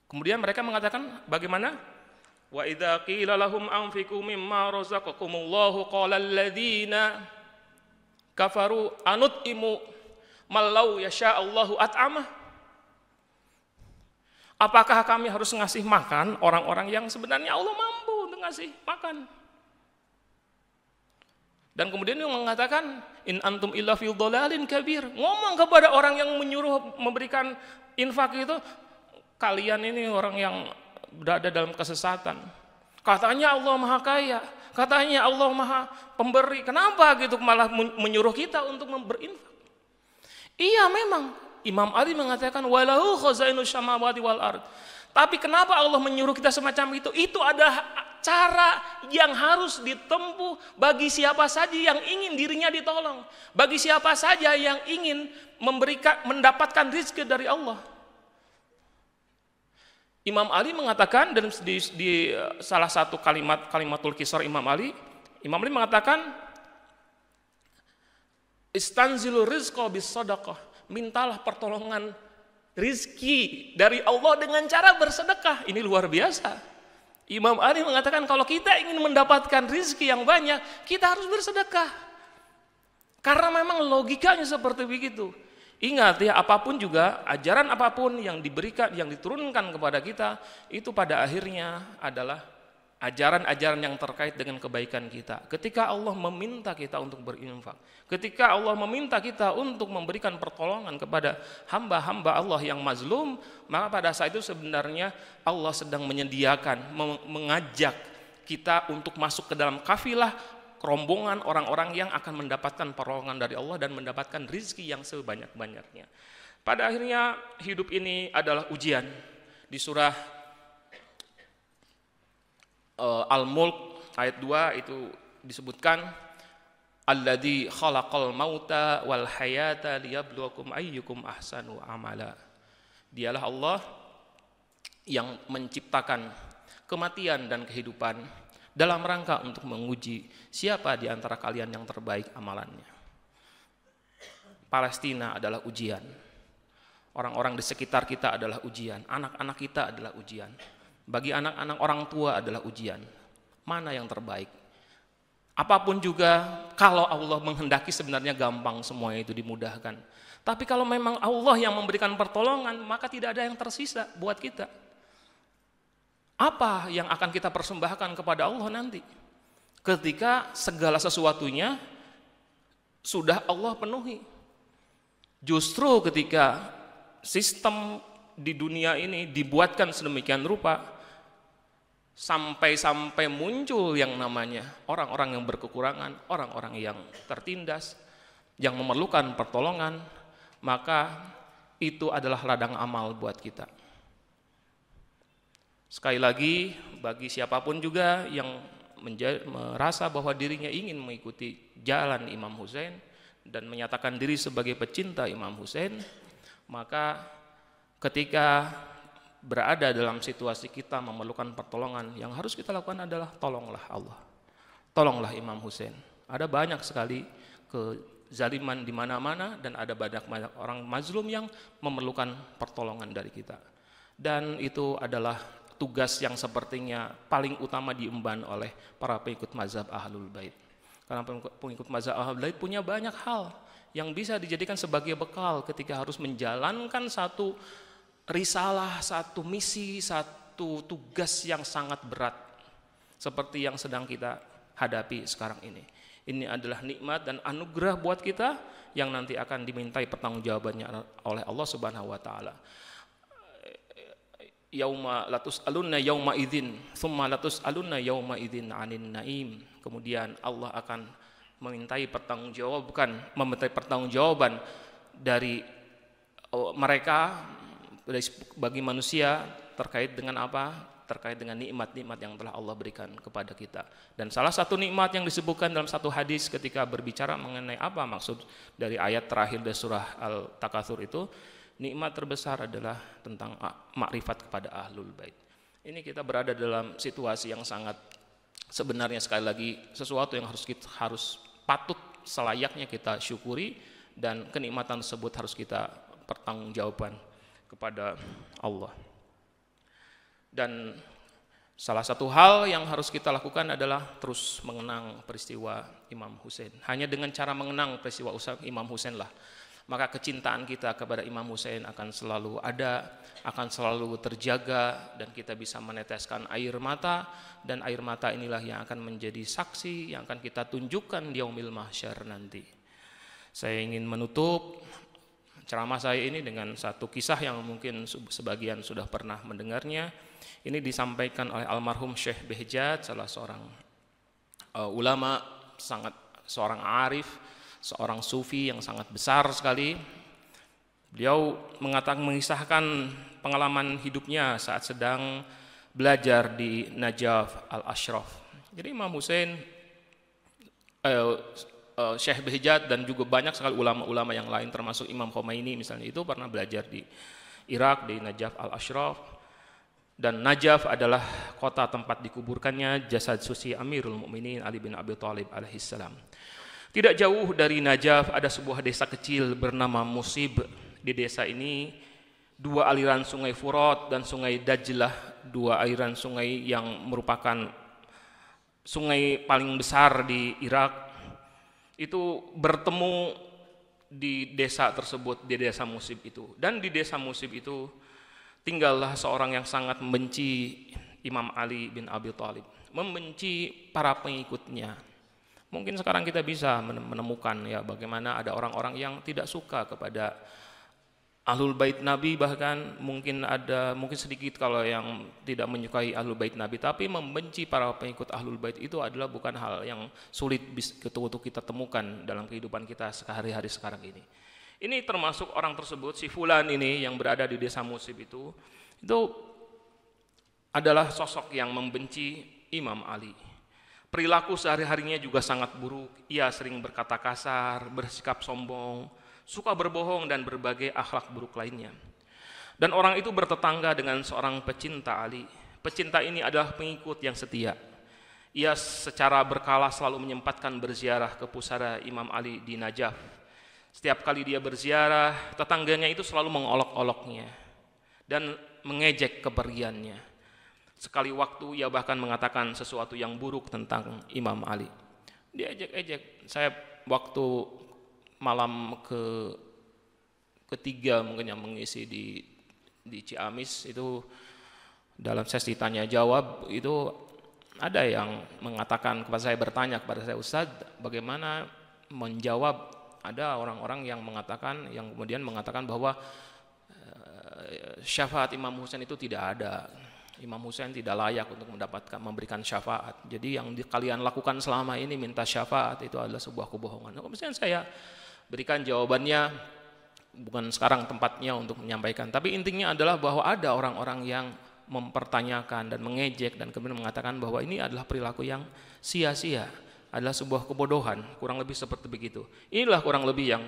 Kemudian mereka mengatakan bagaimana? Wa idza qila lahum anfiqu mimma razaqakumullahu qala alladziina kafaru anut'imu mallau yasha'allahu at'amah. Apakah kami harus ngasih makan orang-orang yang sebenarnya Allah mampu untuk ngasih makan? Dan kemudian dia mengatakan, in antum illa fi dhalalin kabir. Ngomong kepada orang yang menyuruh memberikan infak itu, kalian ini orang yang berada dalam kesesatan. Katanya Allah Maha Kaya, katanya Allah Maha Pemberi. Kenapa gitu malah menyuruh kita untuk berinfak? Iya memang. Imam Ali mengatakan walahu khazainus samawati wal ard. Tapi kenapa Allah menyuruh kita semacam itu? Itu adalah cara yang harus ditempuh bagi siapa saja yang ingin dirinya ditolong, bagi siapa saja yang ingin mendapatkan rezeki dari Allah. Imam Ali mengatakan dan di salah satu kalimatul qisar Imam Ali mengatakan istanzilu rizqa bis sadaqah. Mintalah pertolongan rizki dari Allah dengan cara bersedekah. Ini luar biasa. Imam Ali mengatakan kalau kita ingin mendapatkan rizki yang banyak, kita harus bersedekah. Karena memang logikanya seperti begitu. Ingat ya, apapun juga, ajaran apapun yang diberikan, yang diturunkan kepada kita, itu pada akhirnya adalah ajaran-ajaran yang terkait dengan kebaikan kita. Ketika Allah meminta kita untuk berinfak, ketika Allah meminta kita untuk memberikan pertolongan kepada hamba-hamba Allah yang mazlum, maka pada saat itu sebenarnya Allah sedang menyediakan, mengajak kita untuk masuk ke dalam kafilah rombongan orang-orang yang akan mendapatkan pertolongan dari Allah dan mendapatkan rizki yang sebanyak-banyaknya. Pada akhirnya hidup ini adalah ujian. Di surah Al-Mulk ayat 2 itu disebutkan alladzi khalaqal mauta wal hayata liyabluwakum ayyukum ahsanu amala. Dialah Allah yang menciptakan kematian dan kehidupan dalam rangka untuk menguji siapa di antara kalian yang terbaik amalannya. Palestina adalah ujian. Orang-orang di sekitar kita adalah ujian, anak-anak kita adalah ujian. Bagi anak-anak orang tua adalah ujian. Mana yang terbaik? Apapun juga, kalau Allah menghendaki sebenarnya gampang semuanya itu dimudahkan. Tapi kalau memang Allah yang memberikan pertolongan, maka tidak ada yang tersisa buat kita. Apa yang akan kita persembahkan kepada Allah nanti? Ketika segala sesuatunya sudah Allah penuhi. Justru ketika sistem di dunia ini dibuatkan sedemikian rupa, sampai muncul yang namanya orang-orang yang berkekurangan, orang-orang yang tertindas, yang memerlukan pertolongan, maka itu adalah ladang amal buat kita. Sekali lagi, bagi siapapun juga yang merasa bahwa dirinya ingin mengikuti jalan Imam Husain dan menyatakan diri sebagai pecinta Imam Husain, maka ketika berada dalam situasi kita memerlukan pertolongan, yang harus kita lakukan adalah tolonglah Allah, tolonglah Imam Husain. Ada banyak sekali kezaliman di mana-mana dan ada banyak orang mazlum yang memerlukan pertolongan dari kita. Dan itu adalah tugas yang sepertinya paling utama diemban oleh para pengikut mazhab Ahlul Bait. Karena pengikut mazhab Ahlul Bait punya banyak hal yang bisa dijadikan sebagai bekal ketika harus menjalankan satu risalah, satu misi, satu tugas yang sangat berat seperti yang sedang kita hadapi sekarang ini. Ini adalah nikmat dan anugerah buat kita yang nanti akan dimintai pertanggungjawabannya oleh Allah Subhanahu wa taala. Yauma latus alunna yauma idzin, tsumma latus alunna yauma idzin 'anin naim. Kemudian Allah akan memintai pertanggungjawaban dari mereka bagi manusia terkait dengan apa? Terkait dengan nikmat-nikmat yang telah Allah berikan kepada kita. Dan salah satu nikmat yang disebutkan dalam satu hadis ketika berbicara mengenai apa maksud dari ayat terakhir dari surah Al-Takatsur itu, nikmat terbesar adalah tentang makrifat kepada Ahlul Bait. Ini kita berada dalam situasi yang sangat, sebenarnya sekali lagi sesuatu yang harus patut selayaknya kita syukuri, dan kenikmatan tersebut harus kita pertanggungjawabkan kepada Allah. Dan salah satu hal yang harus kita lakukan adalah terus mengenang peristiwa Imam Husain. Hanya dengan cara mengenang peristiwa Imam Husain lah, maka kecintaan kita kepada Imam Husain akan selalu ada, akan selalu terjaga, dan kita bisa meneteskan air mata, dan air mata inilah yang akan menjadi saksi yang akan kita tunjukkan di yaumil mahsyar nanti. Saya ingin menutup ceramah saya ini dengan satu kisah yang mungkin sebagian sudah pernah mendengarnya. Ini disampaikan oleh almarhum Syekh Behjat, salah seorang ulama, seorang arif, seorang sufi yang sangat besar sekali. Beliau mengisahkan pengalaman hidupnya saat sedang belajar di Najaf Al-Ashraf. Jadi Imam Husain, Syekh Behjat dan juga banyak sekali ulama-ulama yang lain termasuk Imam Khomeini misalnya, itu pernah belajar di Irak, di Najaf Al-Ashraf. Dan Najaf adalah kota tempat dikuburkannya jasad suci Amirul Mukminin Ali bin Abi Thalib alaihissalam. Tidak jauh dari Najaf ada sebuah desa kecil bernama Musib. Di desa ini dua aliran sungai Furat dan sungai Dajlah, dua aliran sungai yang merupakan sungai paling besar di Irak, itu bertemu di desa tersebut, di desa Musib itu. Dan di desa Musib itu tinggallah seorang yang sangat membenci Imam Ali bin Abi Thalib, membenci para pengikutnya. Mungkin sekarang kita bisa menemukan ya bagaimana ada orang-orang yang tidak suka kepada Ahlul Bait Nabi, bahkan mungkin sedikit kalau yang tidak menyukai Ahlul Bait Nabi, tapi membenci para pengikut Ahlul Bait itu adalah bukan hal yang sulit untuk kita temukan dalam kehidupan kita sehari-hari sekarang ini. Ini termasuk orang tersebut, si Fulan ini yang berada di desa Musib itu adalah sosok yang membenci Imam Ali. Perilaku sehari-harinya juga sangat buruk. Ia sering berkata kasar, bersikap sombong, suka berbohong, dan berbagai akhlak buruk lainnya. Dan orang itu bertetangga dengan seorang pecinta Ali. Pecinta ini adalah pengikut yang setia. Ia secara berkala selalu menyempatkan berziarah ke pusara Imam Ali di Najaf. Setiap kali dia berziarah, tetangganya itu selalu mengolok-oloknya dan mengejek kepergiannya. Sekali waktu ia bahkan mengatakan sesuatu yang buruk tentang Imam Ali. Dia ejek-ejek. Saya waktu malam ketiga mungkin yang mengisi di Ciamis itu, dalam sesi tanya jawab itu ada yang mengatakan kepada saya, bertanya kepada saya, Ustadz, bagaimana menjawab? Ada orang-orang yang kemudian mengatakan bahwa syafaat Imam Husain itu tidak ada. Imam Husain tidak layak untuk memberikan syafaat. Jadi yang kalian lakukan selama ini minta syafaat itu adalah sebuah kebohongan. Kemudian saya berikan jawabannya, bukan sekarang tempatnya untuk menyampaikan, tapi intinya adalah bahwa ada orang-orang yang mempertanyakan dan mengejek dan kemudian mengatakan bahwa ini adalah perilaku yang sia-sia, adalah sebuah kebodohan, kurang lebih seperti begitu. Inilah kurang lebih yang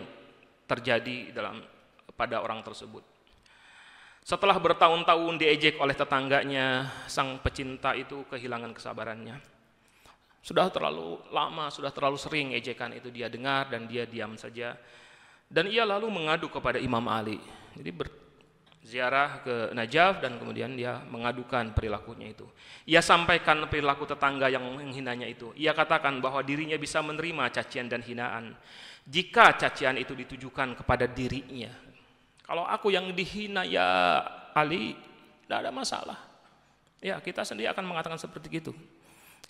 terjadi pada orang tersebut. Setelah bertahun-tahun diejek oleh tetangganya, sang pecinta itu kehilangan kesabarannya. Sudah terlalu lama, sudah terlalu sering ejekan itu dia dengar dan dia diam saja. Dan ia lalu mengadu kepada Imam Ali. Jadi berziarah ke Najaf dan kemudian dia mengadukan perilakunya itu. Ia sampaikan perilaku tetangga yang menghinanya itu. Ia katakan bahwa dirinya bisa menerima cacian dan hinaan jika cacian itu ditujukan kepada dirinya. Kalau aku yang dihina ya Ali, tidak ada masalah. Ya, kita sendiri akan mengatakan seperti itu.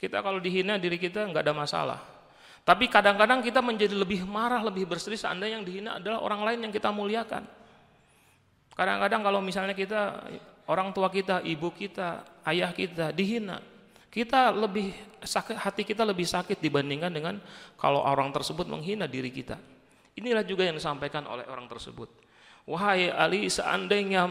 Kita kalau dihina diri kita nggak ada masalah. Tapi kadang-kadang kita menjadi lebih marah, lebih bersedih seandainya yang dihina adalah orang lain yang kita muliakan. Kadang-kadang kalau misalnya kita, orang tua kita, ibu kita, ayah kita dihina, kita lebih sakit, hati kita lebih sakit dibandingkan dengan kalau orang tersebut menghina diri kita. Inilah juga yang disampaikan oleh orang tersebut. Wahai Ali, seandainya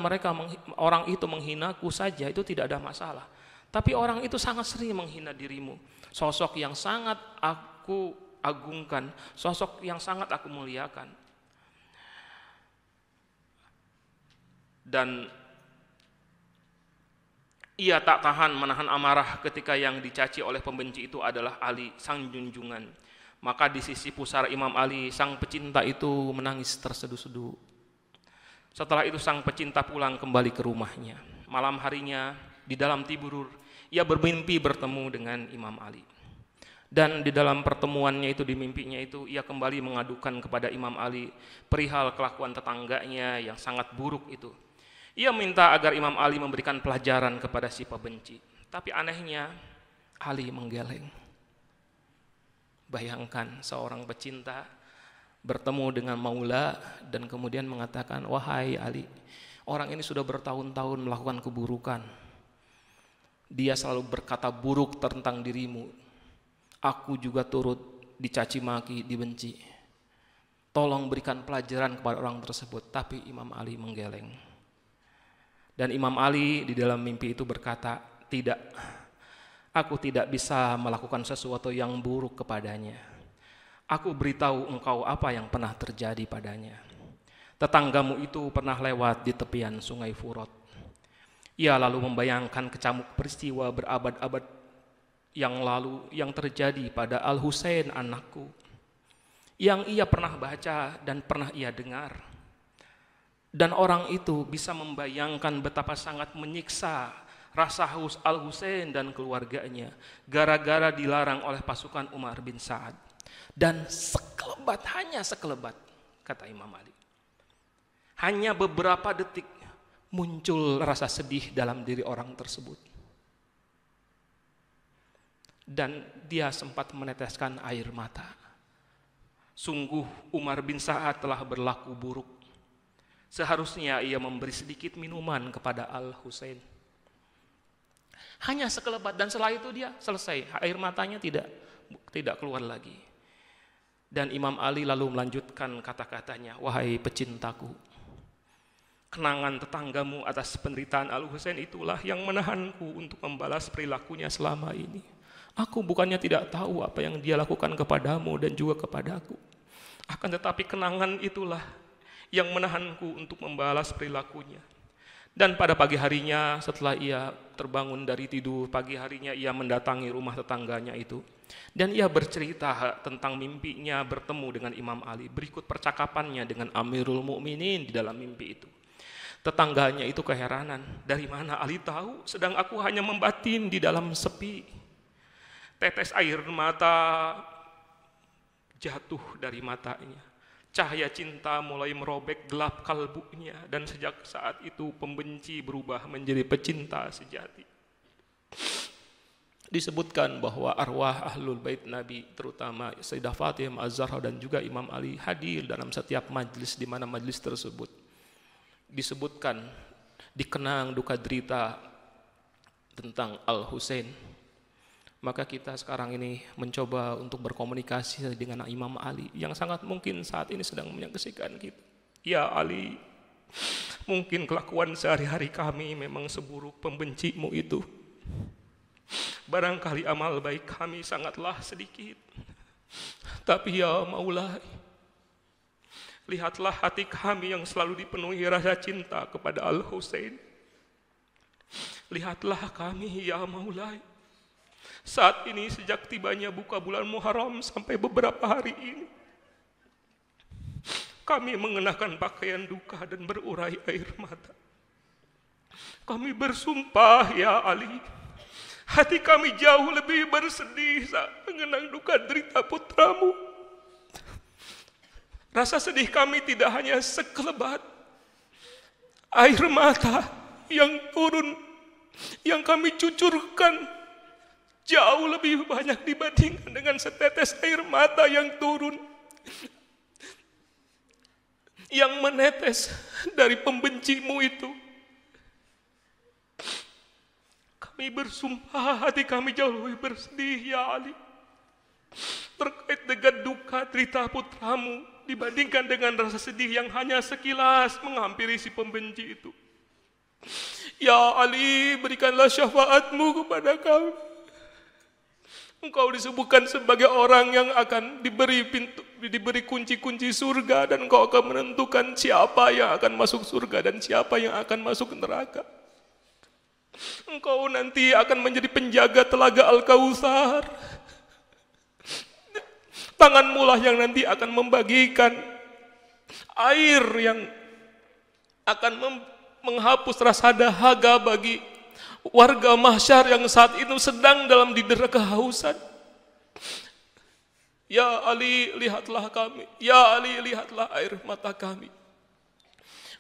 orang itu menghinaku saja itu tidak ada masalah. Tapi orang itu sangat sering menghina dirimu. Sosok yang sangat aku agungkan, sosok yang sangat aku muliakan. Dan Ia tak tahan menahan amarah ketika yang dicaci oleh pembenci itu adalah Ali, sang junjungan. Maka di sisi pusara Imam Ali, sang pecinta itu menangis terseduh-seduh. Setelah itu sang pecinta pulang kembali ke rumahnya. Malam harinya di dalam tidur, ia bermimpi bertemu dengan Imam Ali. Dan di dalam pertemuannya itu, di mimpinya itu, ia kembali mengadukan kepada Imam Ali perihal kelakuan tetangganya yang sangat buruk itu. Ia minta agar Imam Ali memberikan pelajaran kepada si pembenci. Tapi anehnya, Ali menggeleng. Bayangkan seorang pecinta bertemu dengan Maula dan kemudian mengatakan, wahai Ali, orang ini sudah bertahun-tahun melakukan keburukan. Dia selalu berkata buruk tentang dirimu. Aku juga turut dicaci maki, dibenci. Tolong berikan pelajaran kepada orang tersebut. Tapi Imam Ali menggeleng. Dan Imam Ali di dalam mimpi itu berkata, tidak, aku tidak bisa melakukan sesuatu yang buruk kepadanya. Aku beritahu engkau apa yang pernah terjadi padanya. Tetanggamu itu pernah lewat di tepian sungai Furat. Ia lalu membayangkan kecamuk peristiwa berabad-abad yang lalu yang terjadi pada Al-Husain anakku, yang ia pernah baca dan pernah ia dengar. Dan orang itu bisa membayangkan betapa sangat menyiksa rasa haus Al-Husain dan keluarganya gara-gara dilarang oleh pasukan Umar bin Sa'ad. Dan sekelebat, hanya sekelebat, kata Imam Ali, hanya beberapa detik muncul rasa sedih dalam diri orang tersebut. Dan dia sempat meneteskan air mata. Sungguh Umar bin Sa'ad telah berlaku buruk. Seharusnya ia memberi sedikit minuman kepada Al-Husain. Hanya sekelebat, dan setelah itu dia selesai. Air matanya tidak keluar lagi. Dan Imam Ali lalu melanjutkan kata-katanya, wahai pecintaku, kenangan tetanggamu atas penderitaan Al-Husain itulah yang menahanku untuk membalas perilakunya selama ini. Aku bukannya tidak tahu apa yang dia lakukan kepadamu dan juga kepadaku. Akan tetapi kenangan itulah yang menahanku untuk membalas perilakunya. Dan pada pagi harinya setelah ia terbangun dari tidur, pagi harinya ia mendatangi rumah tetangganya itu. Dan ia bercerita tentang mimpinya bertemu dengan Imam Ali. Berikut percakapannya dengan Amirul Mukminin di dalam mimpi itu. Tetangganya itu keheranan, dari mana Ali tahu sedang aku hanya membatin di dalam sepi. Tetes air mata jatuh dari matanya. Cahaya cinta mulai merobek gelap kalbunya, dan sejak saat itu pembenci berubah menjadi pecinta sejati. Disebutkan bahwa arwah ahlul bait Nabi, terutama Sayyidah Fatimah Az-Zahra dan juga Imam Ali, hadir dalam setiap majlis di mana majlis tersebut disebutkan, dikenang duka derita tentang Al-Husain. Maka kita sekarang ini mencoba untuk berkomunikasi dengan Imam Ali yang sangat mungkin saat ini sedang menyaksikan kita. Ya Ali, mungkin kelakuan sehari-hari kami memang seburuk pembencimu itu. Barangkali amal baik kami sangatlah sedikit. Tapi ya Maulai, lihatlah hati kami yang selalu dipenuhi rasa cinta kepada Al-Husain. Lihatlah kami ya Maulai. Saat ini sejak tibanya buka bulan Muharram sampai beberapa hari ini, kami mengenakan pakaian duka dan berurai air mata. Kami bersumpah ya Ali, hati kami jauh lebih bersedih saat mengenang duka derita putramu. Rasa sedih kami tidak hanya sekelebat air mata yang turun, yang kami cucurkan, jauh lebih banyak dibandingkan dengan setetes air mata yang turun, yang menetes dari pembencimu itu. Kami bersumpah hati kami jauh lebih bersedih ya Ali, terkait dengan duka derita putramu dibandingkan dengan rasa sedih yang hanya sekilas menghampiri si pembenci itu. Ya Ali, berikanlah syafaatmu kepada kami. Engkau disebutkan sebagai orang yang akan diberi kunci-kunci surga, dan engkau akan menentukan siapa yang akan masuk surga dan siapa yang akan masuk neraka. Engkau nanti akan menjadi penjaga telaga Al-Kautsar. Tanganmu lah yang nanti akan membagikan air yang akan menghapus rasa dahaga bagi warga mahsyar yang saat itu sedang dalam didera kehausan. Ya Ali, lihatlah kami. Ya Ali, lihatlah air mata kami.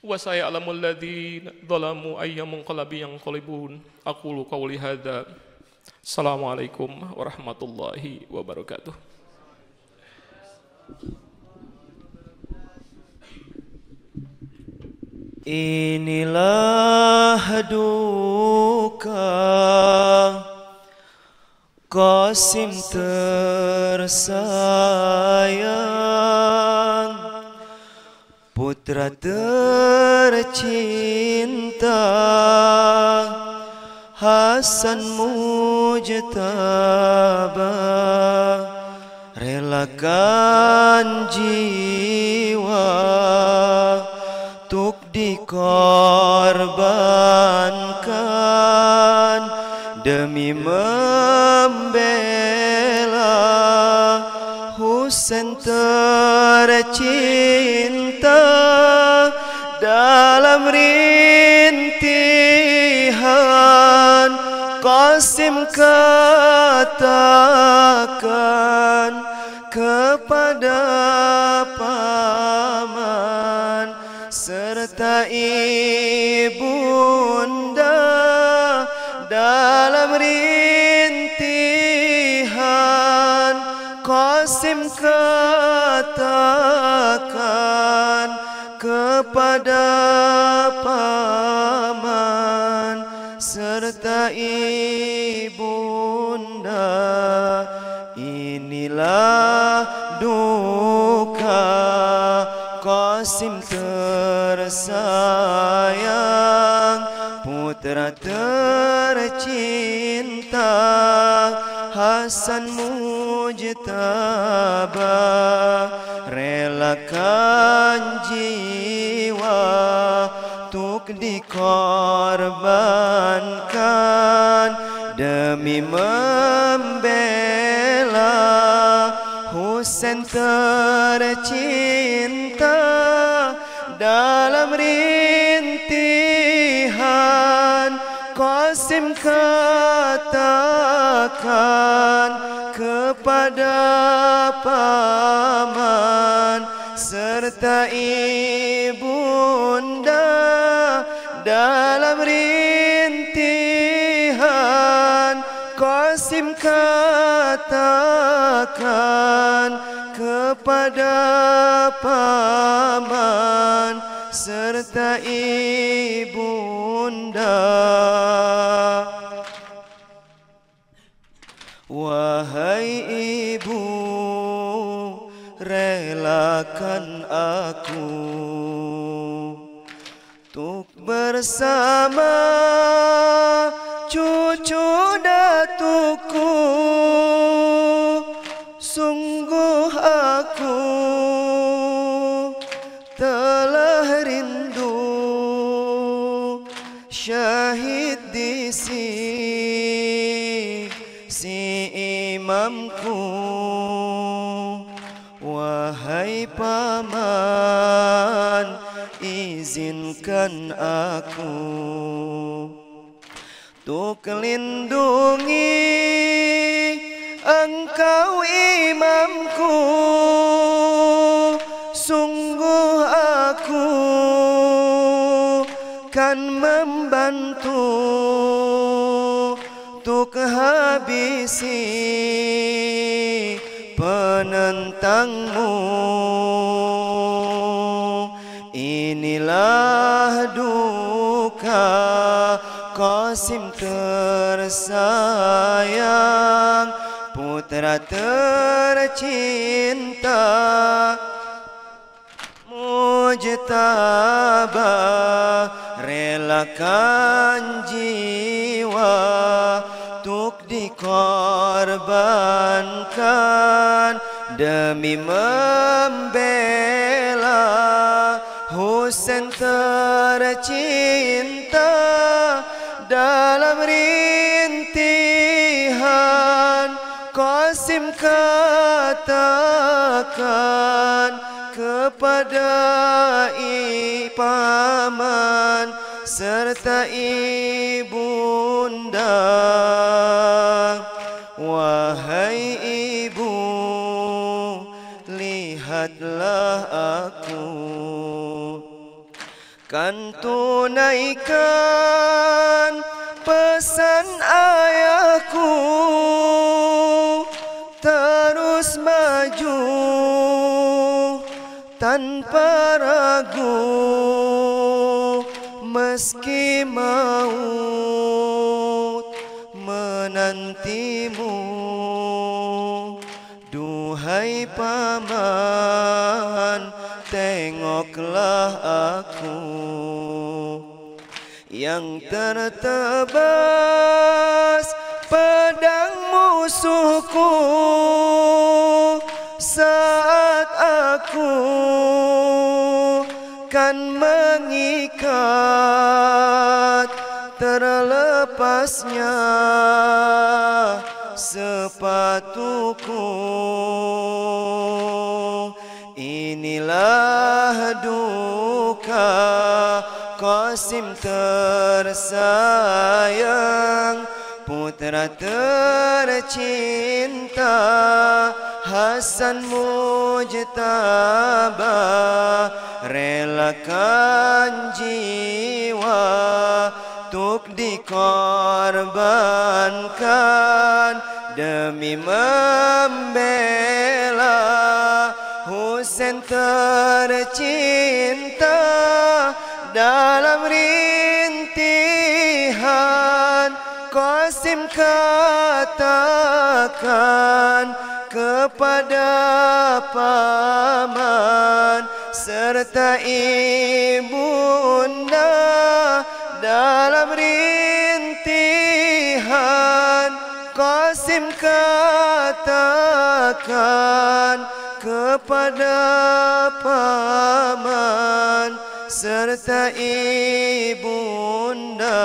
Wa sayalamul ladzina dzalamu ayyamun qalbi yanqalibun. Aqulu qawli hadza. Assalamualaikum warahmatullahi wabarakatuh. Inilah duka Qasim tersayang, putra tercinta Hasan Mujtaba. Relakan jiwa tuk dikorbankan demi membela Husain tercinta. Dalam rintihan Qasim katakan kepada paman serta ibunda. Dalam rintihan Qasim katakan kepada paman serta ibunda, inilah duka Qasim tersayang, putra tercinta Hasan Mujtaba. Relakan jiwa tuk dikorbankan demi membela Husain tercinta. Dalam rintihan Qasim katakan kepada paman serta ibunda. Dalam rintihan Qasim katakan kepada paman serta ibunda. Wahai ibu, relakan aku untuk bersama cucu datuku. Sungguh aku telah rindu syahid di si imamku. Wahai paman, izinkan aku untuk lindungi engkau imamku. Sungguh aku kan membantu untuk habisi penentangmu. Inilah duka Qasim tersayang, putra tercinta Mujtaba. Relakan jiwa untuk dikorbankan demi membela Husain tercinta. dalam rintihan Qasim katakan kepada paman serta ibunda, wahai ibu, lihatlah aku kan tunaikan pesan ayahku, terus maju tanpa ragu meski maut menantimu. Duhai paman, tengoklah aku yang tertebas pedang musuhku saat aku kan mengikat terlepasnya sepatuku. Inilah duka Qasim tersayang, putra tercinta Hasan Mujtaba, relakan jiwa untuk dikorbankan demi membela Husain tercinta. Dalam rintihan Qasim katakan kepada paman serta ibunda. Dalam rintihan Qasim katakan kepada paman serta ibunda.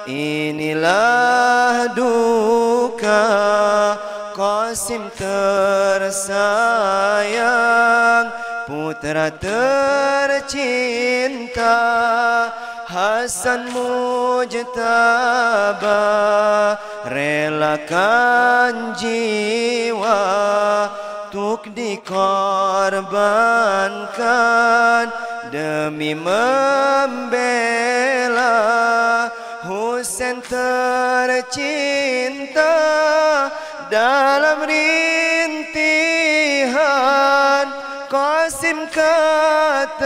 Inilah duka Qasim tersayang, putra tercinta Hasan Mujtaba, relakan jiwa untuk dikorbankan demi membela Husain tercinta. Dalam rintihan Qasim katakan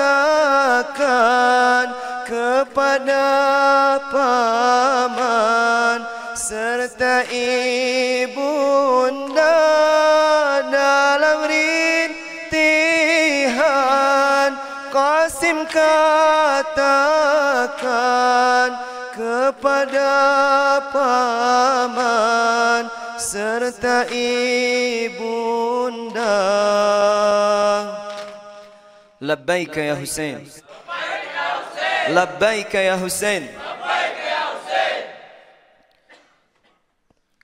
kepada paman serta ibunda. Dalam rintihan Qasim katakan kepada paman serta ibunda. Labbaika ya Husain, labbaika ya Husain.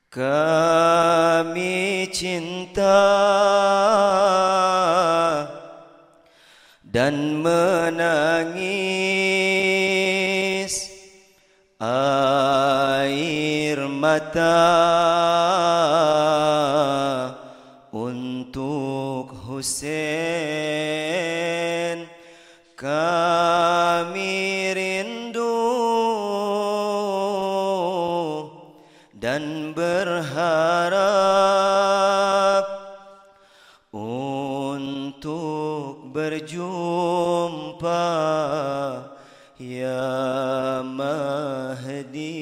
Kami cinta dan menangis air mata untuk Husain. Kami rindu dan berharap untuk berjumpa ya Mahdi.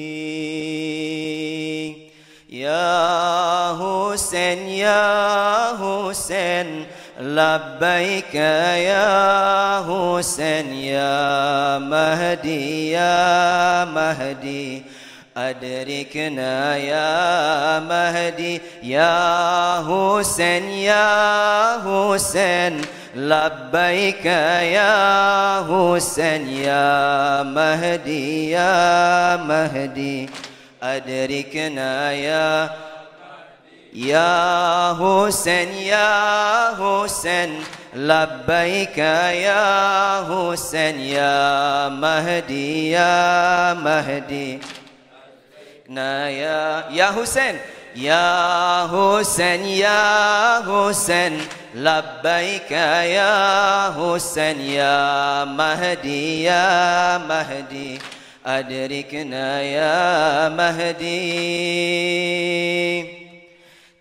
Ya Husain, ya Husain, labbaika ya Husain, ya Mahdi, ya Mahdi, adrikna ya Mahdi. Ya Husain, ya Husain, لبيك يا حسين يا مهدي يا مهدي أدركنا يا حسين يا حسين لبيك يا حسين يا مهدي يا مهدي يا حسين يا حسين يا حسين لبيك يا حسين يا مهدي يا مهدي أدركنا يا مهدي.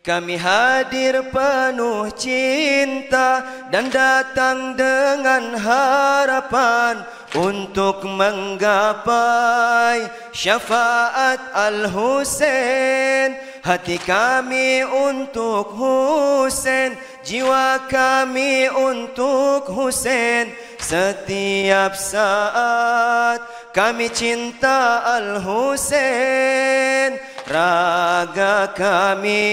Kami hadir penuh cinta dan datang dengan harapan untuk menggapai syafaat Al-Husain. Hati kami untuk Husain, jiwa kami untuk Husain. Setiap saat kami cinta Al-Husain. Raga kami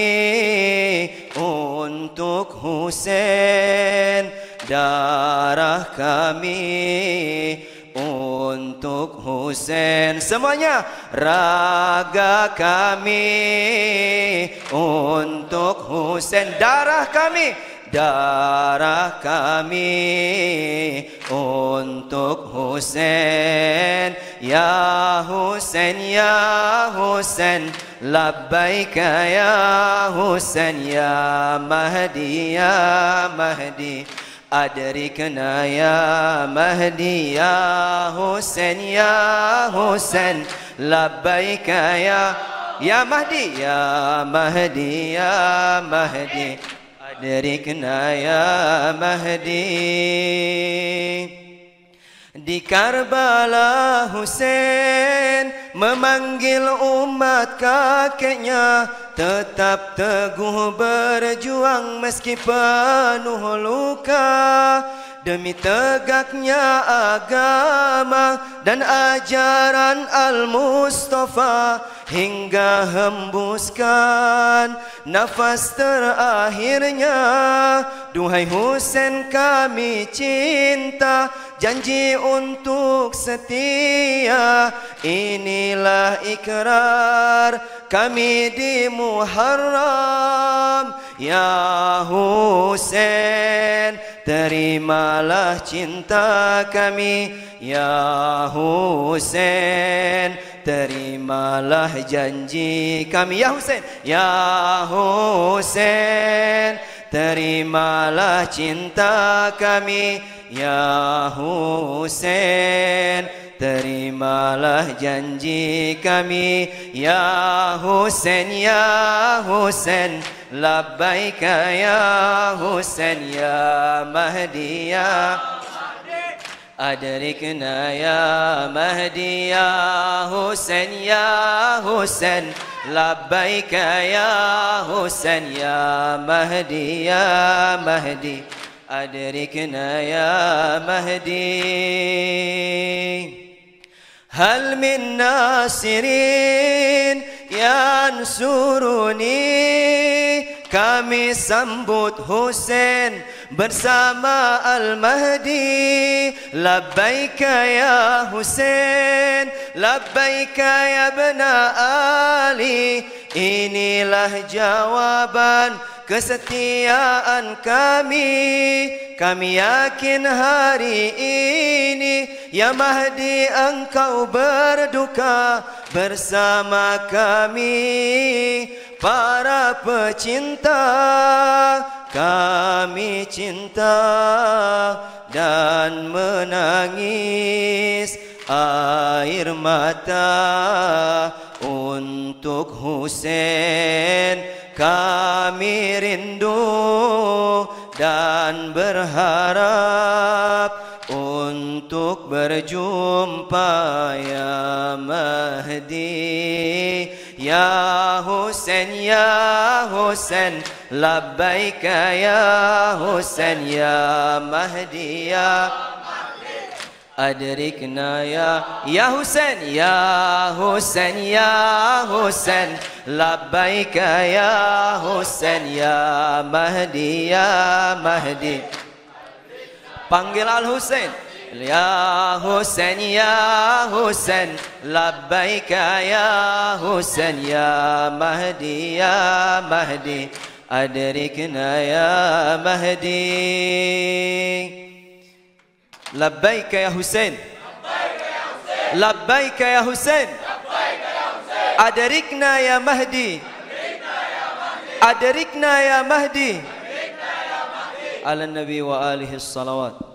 untuk Husain, darah kami untuk Husain. Semuanya, raga kami untuk Husain, darah kami untuk Husain. Ya Husain ya Husain labbaika ya Husain ya Mahdi ya Mahdi adrikna ya Mahdi ya Husain labbaika ya Mahdi ya Mahdi ya Mahdi adrikna ya Mahdi. Di Karbala Husain memanggil umat kakeknya tetap teguh berjuang meski penuh luka demi tegaknya agama dan ajaran Al-Mustafa hingga hembuskan nafas terakhirnya. Duhai Husain kami cinta, janji untuk setia, inilah ikrar kami di Muharram. Ya Husain, terimalah cinta kami. Ya Husain, terimalah janji kami. Ya Husain, ya Husain, terimalah cinta kami. Ya Husain, terimalah janji kami. Ya Husain labbaika ya Husain ya Mahdi ya adrikna ya Mahdi ya Husain labbaika ya Husain ya Mahdi ya Mahdi adrikna ya Mahdi. Hal min nasirin yansuruni, kami sambut Husain bersama Al-Mahdi. Labbaika ya Husain, labbaika ya bna Ali, inilah jawaban kesetiaan kami. Kami yakin hari ini ya Mahdi engkau berduka bersama kami para pecinta. Kami cinta dan menangis air mata untuk Husain. Kami rindu dan berharap untuk berjumpa ya Mahdi. Ya Husain labbaika ya Husain ya Mahdi ya adrikna ya Husain labbaika ya Husain ya Mahdi ya Mahdi Panggil Al-Husain. Ya Husain, ya Husain, labbaika ya Husain, ya Mahdi, ya Mahdi, adrikna ya Mahdi. Labbaika ya Husain, labbaika ya Husain, adrikna ya Mahdi, adrikna ya Mahdi. Ala Nabi wa alihi salawat.